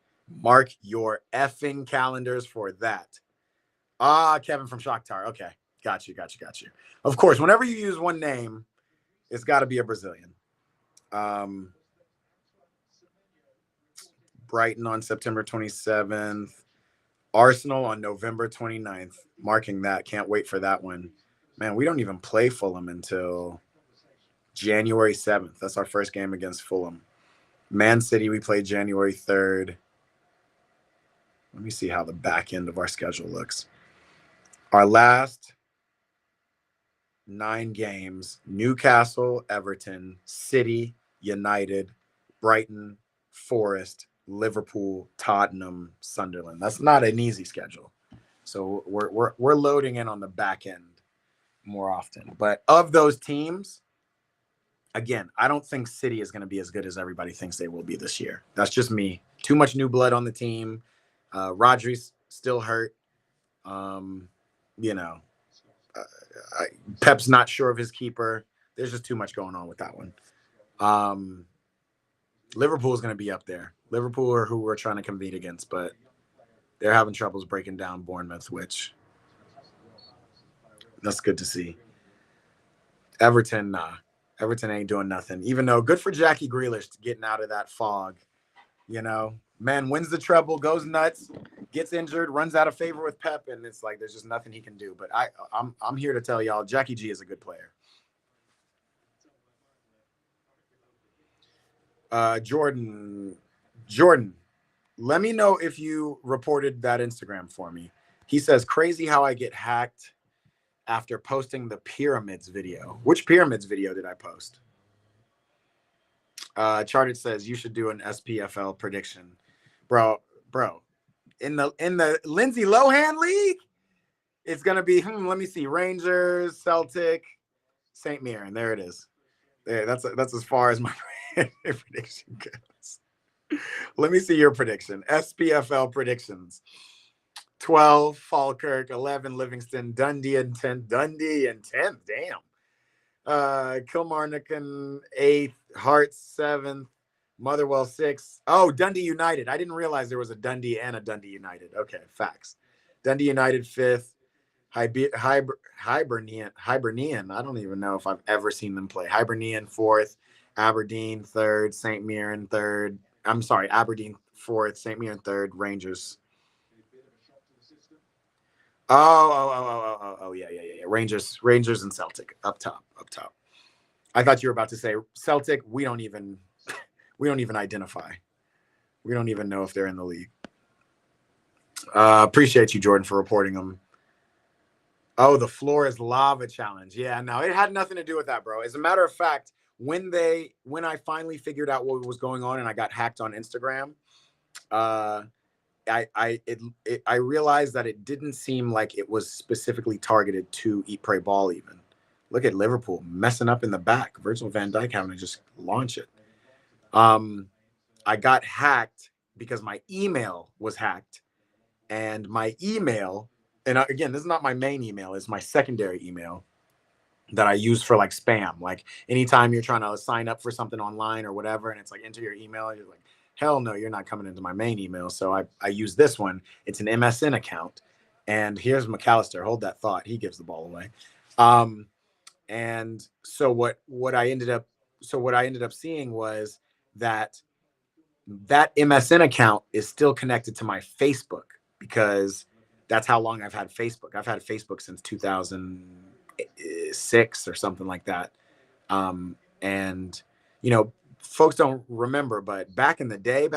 Mark your effing calendars for that. Kevin from Shakhtar. Okay. Got you. Of course, whenever you use one name, it's got to be a Brazilian. Brighton on September 27th. Arsenal on November 29th. Marking that. Can't wait for that one. Man, we don't even play Fulham until January 7th. That's our first game against Fulham. Man City, we play January 3rd. Let me see how the back end of our schedule looks. Our last 9 games: Newcastle, Everton, City, United, Brighton, Forest, Liverpool, Tottenham, Sunderland. That's not an easy schedule. So we're loading in on the back end more often. But of those teams, again, I don't think City is going to be as good as everybody thinks they will be this year. That's just me. Too much new blood on the team. Rodri's still hurt. Pep's not sure of his keeper. There's just too much going on with that one. Liverpool is going to be up there. Liverpool are who we're trying to compete against, but they're having troubles breaking down Bournemouth, which that's good to see. Everton, nah. Everton ain't doing nothing, even though good for Jackie Grealish getting out of that fog. Man wins the treble, goes nuts, gets injured, runs out of favor with Pep, and it's like there's just nothing he can do. But I'm here to tell y'all, Jackie G is a good player. Jordan, let me know if you reported that Instagram for me. He says, crazy how I get hacked after posting the pyramids video. Which pyramids video did I post? Charted says you should do an SPFL prediction. Bro, in the Lindsay Lohan league, it's gonna be let me see, Rangers, Celtic, St. Mirren. There it is. There, that's as far as my prediction goes. Let me see your prediction. SPFL predictions. 12, Falkirk, 11, Livingston, Dundee and 10th. Damn. Kilmarnock 8th, Hearts 7th, Motherwell 6th. Oh, Dundee United. I didn't realize there was a Dundee and a Dundee United. Okay, facts. Dundee United 5th, Hibernian. I don't even know if I've ever seen them play. Hibernian 4th, Aberdeen 3rd, St. Mirren 3rd. I'm sorry, Aberdeen 4th, St. Mirren 3rd, Rangers. Oh, yeah. Rangers and Celtic up top. I thought you were about to say Celtic. We don't even identify. We don't even know if they're in the league. Appreciate you, Jordan, for reporting them. Oh, the floor is lava challenge. Yeah, no, it had nothing to do with that, bro. As a matter of fact, when I finally figured out what was going on and I got hacked on Instagram, I realized that it didn't seem like it was specifically targeted to Eat, Pray, Ball even. Look at Liverpool messing up in the back. Virgil van Dijk having to just launch it. I got hacked because my email was hacked. And my email, and again, this is not my main email. It's my secondary email that I use for like spam. Like anytime you're trying to sign up for something online or whatever, and it's like enter your email, you're like, hell no, you're not coming into my main email. So I use this one. It's an MSN account. And here's McAllister. Hold that thought. He gives the ball away. And so what I ended up seeing was that MSN account is still connected to my Facebook, because that's how long I've had Facebook. I've had Facebook since 2006 or something like that. And folks don't remember, but back in the day,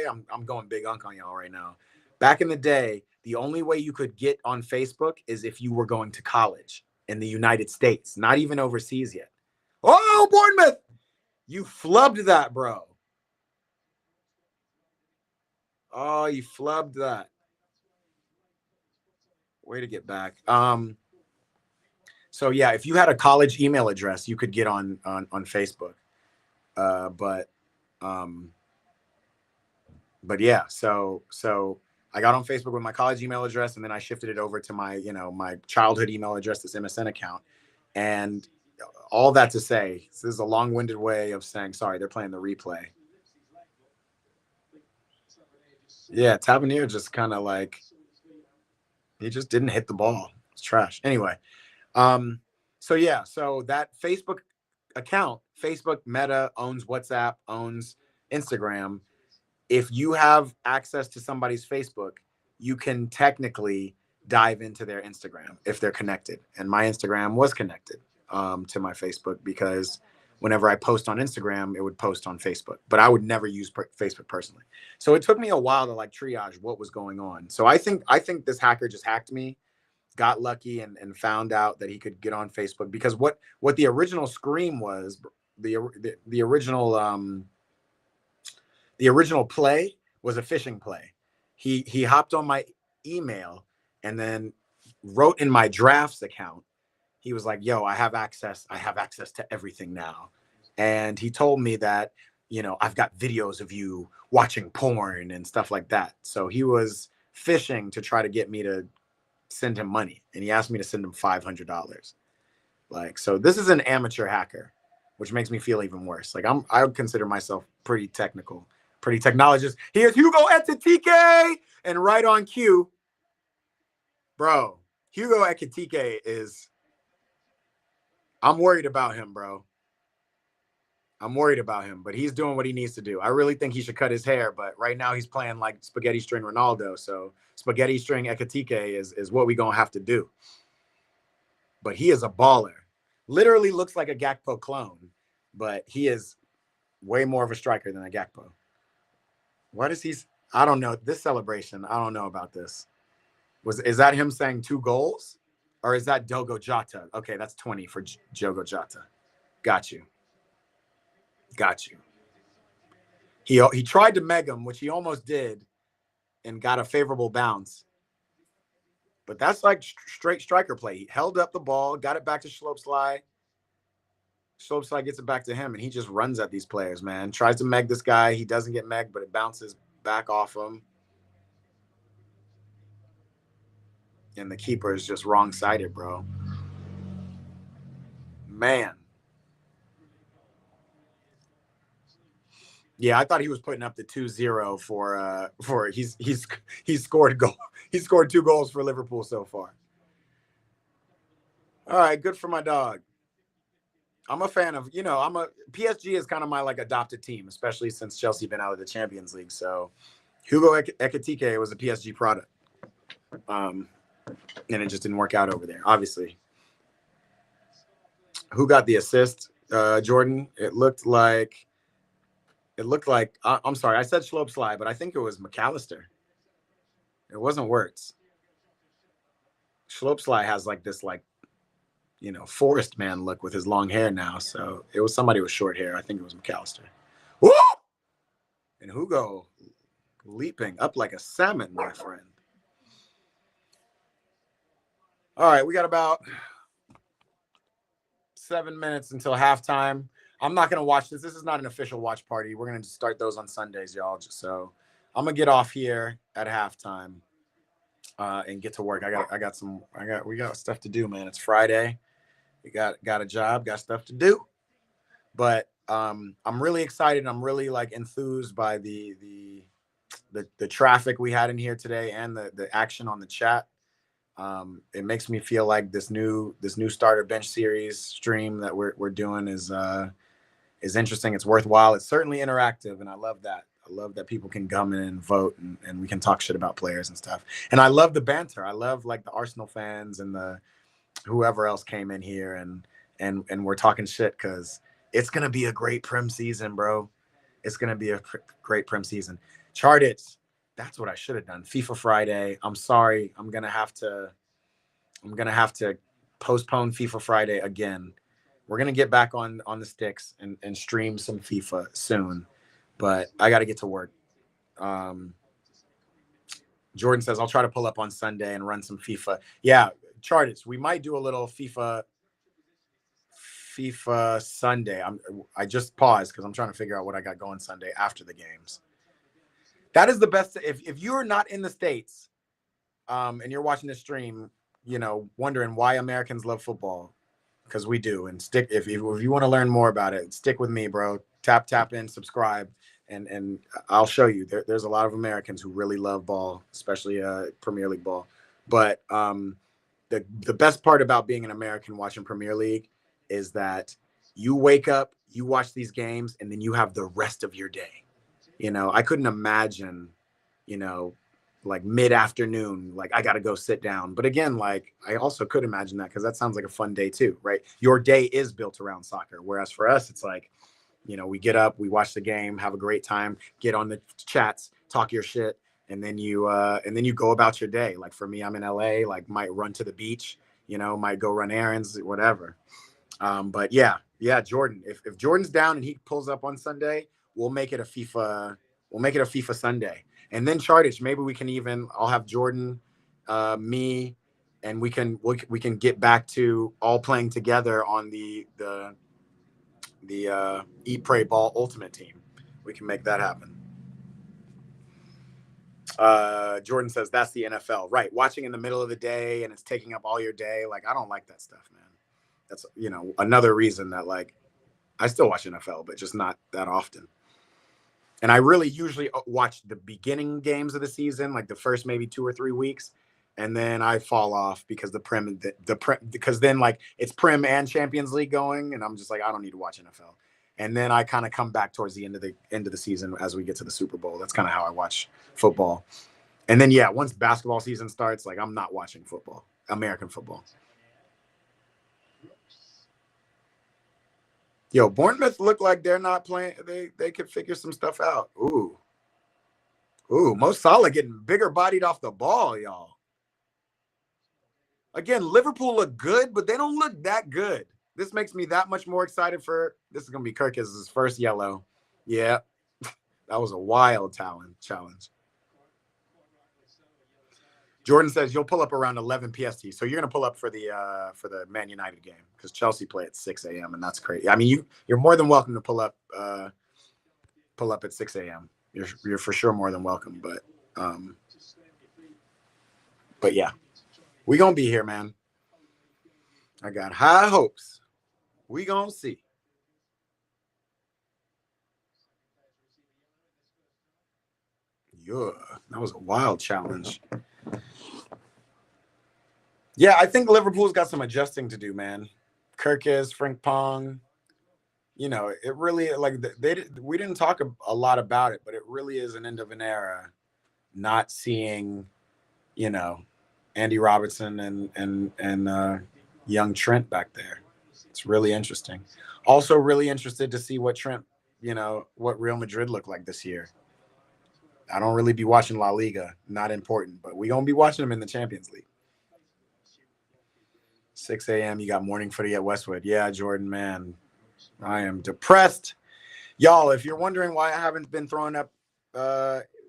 I'm going big unk on y'all right now. Back in the day, the only way you could get on Facebook is if you were going to college in the United States, not even overseas yet. Oh, Bournemouth, you flubbed that, bro. Oh, you flubbed that. Way to get back. So yeah, if you had a college email address, you could get on Facebook. But yeah, so I got on Facebook with my college email address, and then I shifted it over to my my childhood email address, this MSN account. And all that to say, this is a long-winded way of saying sorry. They're playing the replay. Yeah, Tavernier just kind of like, he just didn't hit the ball. It's trash. Anyway, so yeah, so that Facebook account, Facebook Meta owns WhatsApp, owns Instagram. If you have access to somebody's Facebook, you can technically dive into their Instagram if they're connected. And my Instagram was connected to my Facebook, because whenever I post on Instagram, it would post on Facebook, but I would never use Facebook personally. So it took me a while to like triage what was going on. So I think this hacker just hacked me, got lucky, and found out that he could get on Facebook, because what the original scream was, the original play was a phishing play. He hopped on my email and then wrote in my drafts account. He was like, yo, I have access to everything now. And he told me that, I've got videos of you watching porn and stuff like that. So he was phishing to try to get me to send him money. And he asked me to send him $500. Like, so this is an amateur hacker, which makes me feel even worse. Like I would consider myself pretty technical, pretty technologist. Here's Hugo Ekitike, and right on cue, bro. Hugo Ekitike is, I'm worried about him, bro. I'm worried about him, but he's doing what he needs to do. I really think he should cut his hair, but right now he's playing like spaghetti string Ronaldo. So spaghetti string Ekitike is what we gonna have to do. But he is a baller. Literally looks like a Gakpo clone, but he is way more of a striker than a Gakpo. What is he? I don't know. This celebration, I don't know about this. Is that him saying 2 goals? Or is that Diogo Jota? Okay, that's 20 for Diogo Jota. Got you. He tried to meg him, which he almost did, and got a favorable bounce. But that's like straight striker play. He held up the ball, got it back to Schlopsly. Schlopsly gets it back to him, and he just runs at these players, man. Tries to meg this guy. He doesn't get megged, but it bounces back off him. And the keeper is just wrong-sided, bro. Man. Yeah, I thought he was putting up the 2-0 for he's scored goal. He scored 2 goals for Liverpool so far. All right, good for my dog. I'm a fan of, PSG is kind of my like adopted team, especially since Chelsea been out of the Champions League. So Hugo Ekitike was a PSG product. And it just didn't work out over there, obviously. Who got the assist, Jordan? It looked like, I'm sorry, I said Schlopsly, but I think it was McAllister. It wasn't Wirtz. Schlopsly has like this, like, forest man look with his long hair now. So it was somebody with short hair. I think it was McAllister. Woo! And Hugo leaping up like a salmon, my friend. All right, we got about 7 minutes until halftime. I'm not going to watch this. This is not an official watch party. We're going to start those on Sundays, y'all. So I'm going to get off here at halftime and get to work. We got stuff to do, man. It's Friday. We got a job, got stuff to do. But I'm really excited. I'm really like enthused by the traffic we had in here today and the action on the chat. It makes me feel like this new starter bench series stream that we're doing is interesting. It's worthwhile. It's certainly interactive, and I love that. I love that people can come in and vote, and we can talk shit about players and stuff. And I love the banter. I love like the Arsenal fans and the whoever else came in here and we're talking shit because it's gonna be a great Prem season, bro. It's gonna be a great Prem season. Chart it. That's what I should have done. FIFA Friday. I'm sorry. I'm gonna have to postpone FIFA Friday again. We're gonna get back on the sticks and stream some FIFA soon, but I got to get to work. Jordan says I'll try to pull up on Sunday and run some FIFA. Yeah, Chartits. We might do a little FIFA Sunday. I just paused because I'm trying to figure out what I got going Sunday after the games. That is the best. If you're not in the States, and you're watching this stream, wondering why Americans love football, because we do. And stick if you want to learn more about it, stick with me, bro. Tap in, subscribe, and I'll show you. There's a lot of Americans who really love ball, especially Premier League ball. But the best part about being an American watching Premier League is that you wake up, you watch these games, and then you have the rest of your day. I couldn't imagine, like mid-afternoon, like I got to go sit down. But again, like I also could imagine that because that sounds like a fun day too, right? Your day is built around soccer. Whereas for us, it's like, we get up, we watch the game, have a great time, get on the chats, talk your shit, and then you go about your day. Like for me, I'm in LA, like might run to the beach, might go run errands, whatever. But yeah, Jordan, if Jordan's down and he pulls up on Sunday, we'll make it a FIFA Sunday. And then Chartage, maybe I'll have Jordan, me, and we can get back to all playing together on the Eat Pray Ball Ultimate Team. We can make that happen. Jordan says that's the NFL, right? Watching in the middle of the day and it's taking up all your day. Like I don't like that stuff, man. That's another reason that like I still watch NFL, but just not that often. And I really usually watch the beginning games of the season, like the first maybe 2 or 3 weeks, and then I fall off because because then like it's Prem and Champions League going, and I'm just like I don't need to watch NFL. And then I kind of come back towards the end of the season as we get to the Super Bowl. That's kind of how I watch football. And then once basketball season starts, like I'm not watching football, American football. Yo, Bournemouth look like they're not playing. They could figure some stuff out. Ooh, Mo Salah getting bigger bodied off the ball, y'all. Again, Liverpool look good, but they don't look that good. This makes me that much more excited for this is gonna be Kirk's first yellow. Yeah, that was a wild challenge. Jordan says you'll pull up around 11 PST. So you're gonna pull up for the Man United game because Chelsea play at 6 a.m. and that's crazy. I mean, you're more than welcome to pull up at 6 a.m. You're for sure more than welcome. But yeah, we gonna be here, man. I got high hopes. We gonna see. Yeah, that was a wild challenge. Yeah, I think Liverpool's got some adjusting to do, man. Kirkis, Frank Pong, it really like we didn't talk a lot about it, but it really is an end of an era. Not seeing, Andy Robertson and young Trent back there. It's really interesting. Also, really interested to see what Trent, what Real Madrid look like this year. I don't really be watching La Liga, not important, but we gonna be watching them in the Champions League. 6 a.m. You got morning footy at Westwood. Yeah, Jordan, man, I am depressed. Y'all, if you're wondering why I haven't been throwing up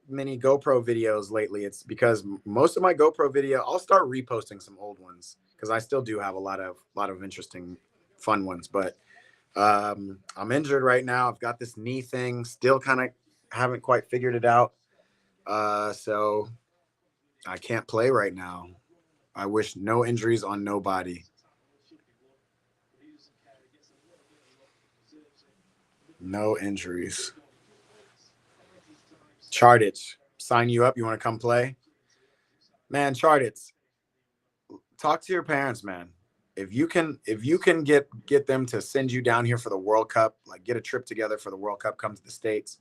many GoPro videos lately, it's because most of my GoPro video, I'll start reposting some old ones because I still do have a lot of interesting, fun ones. But I'm injured right now. I've got this knee thing. Still kind of haven't quite figured it out. So I can't play right now. I wish no injuries on nobody. No injuries. Chartich, sign you up. You want to come play? Man, Chartich, talk to your parents, man. If you can get them to send you down here for the World Cup, like get a trip together for the World Cup, come to the States,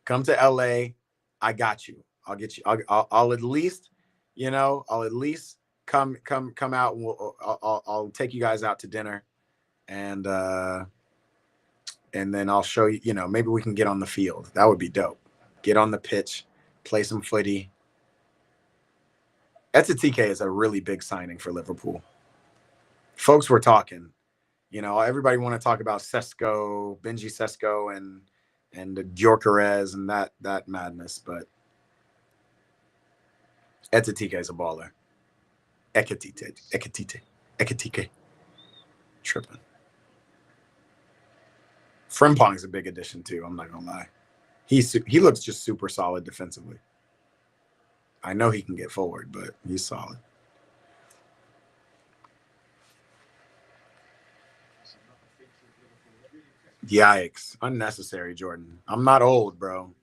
come to LA. I got you. I'll get you. I'll at least, I'll at least come out and I'll take you guys out to dinner, and then I'll show you. Maybe we can get on the field. That would be dope. Get on the pitch, play some footy. TK is a really big signing for Liverpool. Folks were talking. Everybody want to talk about Sesko, Benji Sesko, and the Gyökeres and that madness, but TK is a baller. Ekitike. Tripping. Frimpong is a big addition too. I'm not gonna lie. He looks just super solid defensively. I know he can get forward, but he's solid. Yikes. Unnecessary, Jordan. I'm not old, bro.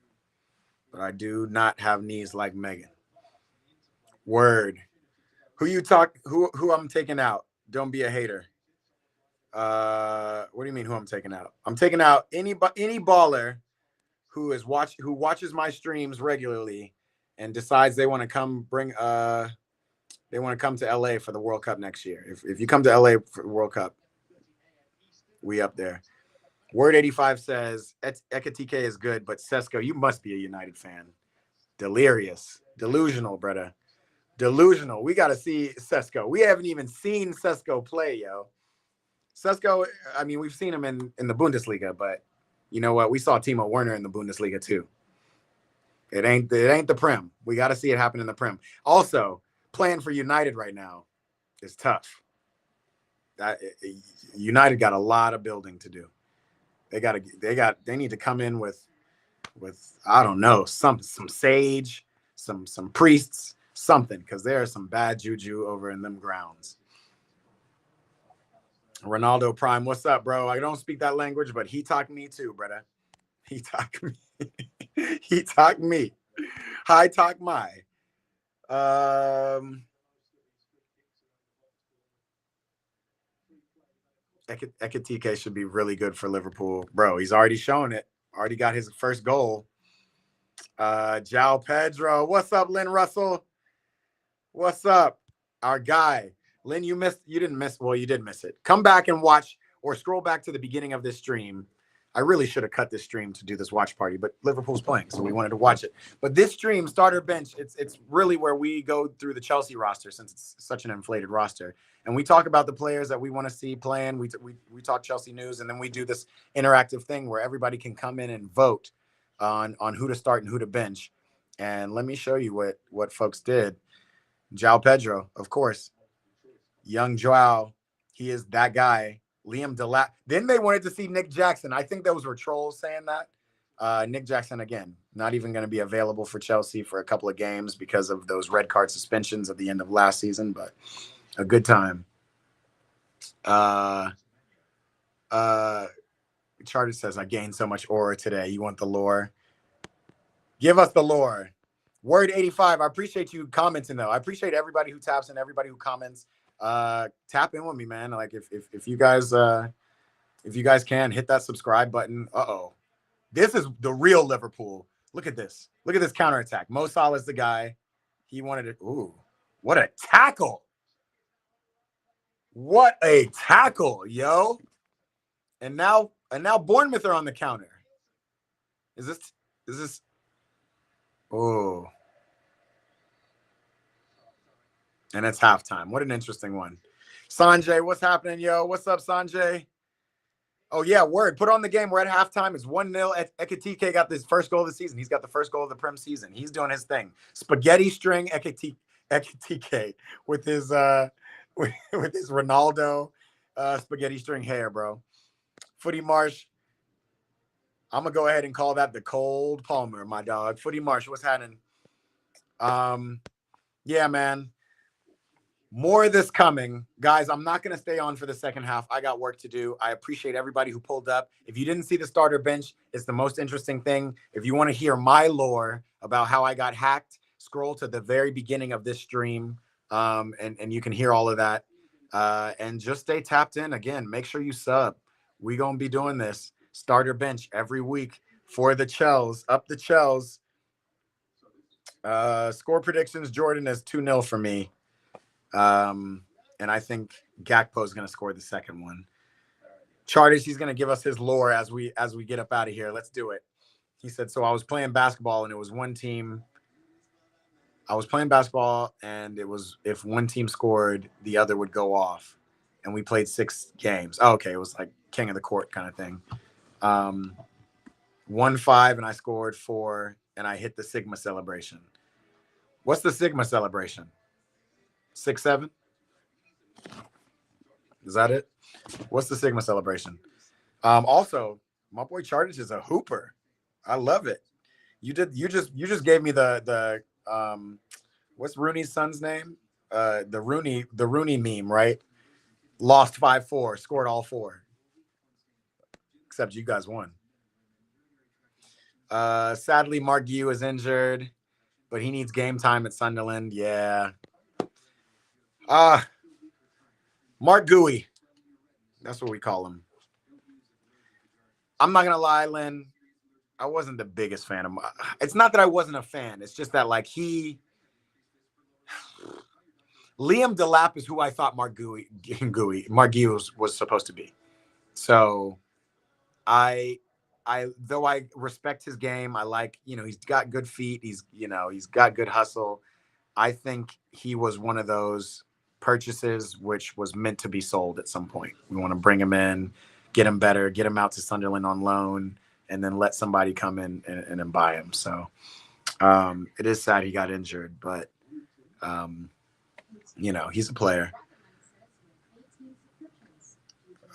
But I do not have knees like Megan. Word. Who I'm taking out? Don't be a hater. What do you mean who I'm taking out? I'm taking out any baller who watches my streams regularly and decides they want to come to LA for the World Cup next year. If you come to LA for the World Cup, we up there. Word 85 says Ekitike is good, but Sesko, you must be a United fan. Delirious. Delusional, brother. Delusional. We got to see Sesko. We haven't even seen Sesko play, yo. Sesko, I mean, we've seen him in the Bundesliga, but you know what? We saw Timo Werner in the Bundesliga too. It ain't the Prem. We got to see it happen in the Prem. Also, playing for United right now is tough. United got a lot of building to do. They need to come in with I don't know, some sage, some priests, something, because there's some bad juju over in them grounds. Ronaldo Prime, what's up, bro? I don't speak that language, but he talked me too, brother. He talked me. He talked me. Hi, talk my. Ekitike should be really good for Liverpool. Bro, he's already shown it. Already got his first goal. João Pedro. What's up, Lynn Russell? What's up? Our guy. Lynn, you didn't miss. Well, you did miss it. Come back and watch or scroll back to the beginning of this stream. I really should have cut this stream to do this watch party, but Liverpool's playing, so we wanted to watch it. But this stream, starter bench, it's really where we go through the Chelsea roster, since it's such an inflated roster. And we talk about the players that we want to see playing. We talk Chelsea news, and then we do this interactive thing where everybody can come in and vote on who to start and who to bench. And let me show you what folks did. João Pedro, of course. Young Joao, he is that guy. Liam Delap. Then they wanted to see Nick Jackson. I think those were trolls saying that. Nick Jackson, again, not even going to be available for Chelsea for a couple of games because of those red card suspensions at the end of last season, but a good time. Charter says, I gained so much aura today. You want the lore? Give us the lore. Word 85. I appreciate you commenting, though. I appreciate everybody who taps and everybody who comments. Tap in with me, man. Like if you guys can hit that subscribe button. This is the real Liverpool. Look at this counterattack. Mo Salah's the guy. He wanted it. Ooh, what a tackle. What a tackle, yo. And now Bournemouth are on the counter. Is this oh. And it's halftime. What an interesting one. Sanjay, what's happening, yo? What's up, Sanjay? Oh, yeah, word. Put on the game. We're at halftime. It's 1-0. Ekitike got this first goal of the season. He's got the first goal of the Prem season. He's doing his thing. Spaghetti string Ekitike with his Ronaldo spaghetti string hair, bro. Footy Marsh. I'm going to go ahead and call that the Cold Palmer, my dog. Footy Marsh, what's happening? Yeah, man. More of this coming. Guys, I'm not going to stay on for the second half. I got work to do. I appreciate everybody who pulled up. If you didn't see the starter bench, it's the most interesting thing. If you want to hear my lore about how I got hacked, scroll to the very beginning of this stream. and you can hear all of that. And just stay tapped in. Again, make sure you sub. We're going to be doing this starter bench every week for the Chels. Up the Chels. Score predictions, Jordan is 2-0 for me. And I think Gakpo is going to score the second one. Charters, he's going to give us his lore as we get up out of here. Let's do it. He said, so I was playing basketball and it was one team. I was playing basketball and it was if one team scored, the other would go off. And we played 6 games. Oh, okay. It was like king of the court kind of thing. 1-5 and I scored 4 and I hit the Sigma celebration. What's the Sigma celebration? 6-7? Is that it? What's the Sigma celebration? Also, my boy Charters is a hooper. I love it. You just gave me the what's Rooney's son's name? The Rooney meme, right? Lost 5-4, scored all 4. Except you guys won. Sadly, Mark Yu is injured, but he needs game time at Sunderland. Yeah. Mark Gooey. That's what we call him. I'm not gonna lie, Lynn. I wasn't the biggest fan of him. It's not that I wasn't a fan. It's just that like Liam Delap is who I thought Mark Gooey was supposed to be. So I though I respect his game, I like, he's got good feet. He's got good hustle. I think he was one of those purchases which was meant to be sold at some point. We want to bring him in, get him better, get him out to Sunderland on loan, and then let somebody come in and buy him. So it is sad he got injured, but he's a player.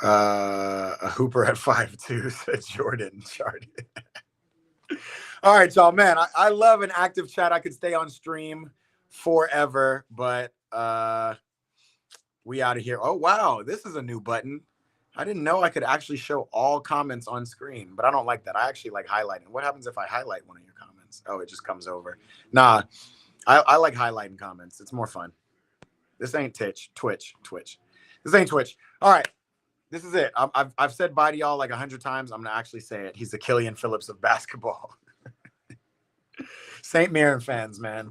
A hooper at 5'2", said Jordan Chart. All right, y'all, man. I love an active chat. I could stay on stream forever, but we out of here. Oh, wow. This is a new button. I didn't know I could actually show all comments on screen, but I don't like that. I actually like highlighting. What happens if I highlight one of your comments? Oh, it just comes over. Nah, I like highlighting comments. It's more fun. This ain't Twitch. This ain't Twitch. All right. This is it. I've said bye to y'all like 100 times. I'm going to actually say it. He's the Killian Phillips of basketball. St. Mirren fans, man.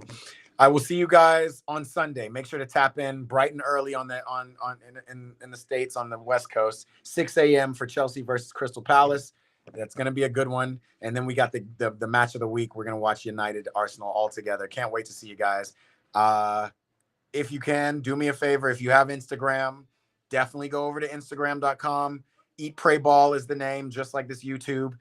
I will see you guys on Sunday. Make sure to tap in bright and early in the States on the West Coast. 6 a.m. for Chelsea versus Crystal Palace. That's going to be a good one. And then we got the match of the week. We're going to watch United Arsenal all together. Can't wait to see you guys. If you can, do me a favor. If you have Instagram, definitely go over to Instagram.com. Eat Pray Ball is the name, just like this YouTube.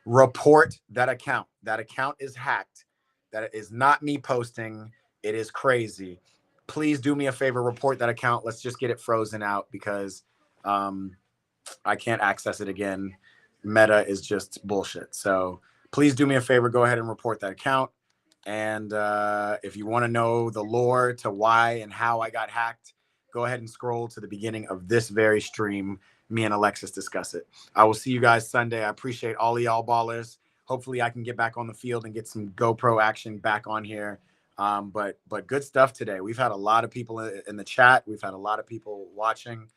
Report that account. That account is hacked. That is not me posting. It is crazy. Please do me a favor. Report that account. Let's just get it frozen out because I can't access it again. Meta is just bullshit. So please do me a favor. Go ahead and report that account. And if you want to know the lore to why and how I got hacked, go ahead and scroll to the beginning of this very stream. Me and Alexis discuss it. I will see you guys Sunday. I appreciate all of y'all ballers. Hopefully I can get back on the field and get some GoPro action back on here. But good stuff today. We've had a lot of people in the chat. We've had a lot of people watching.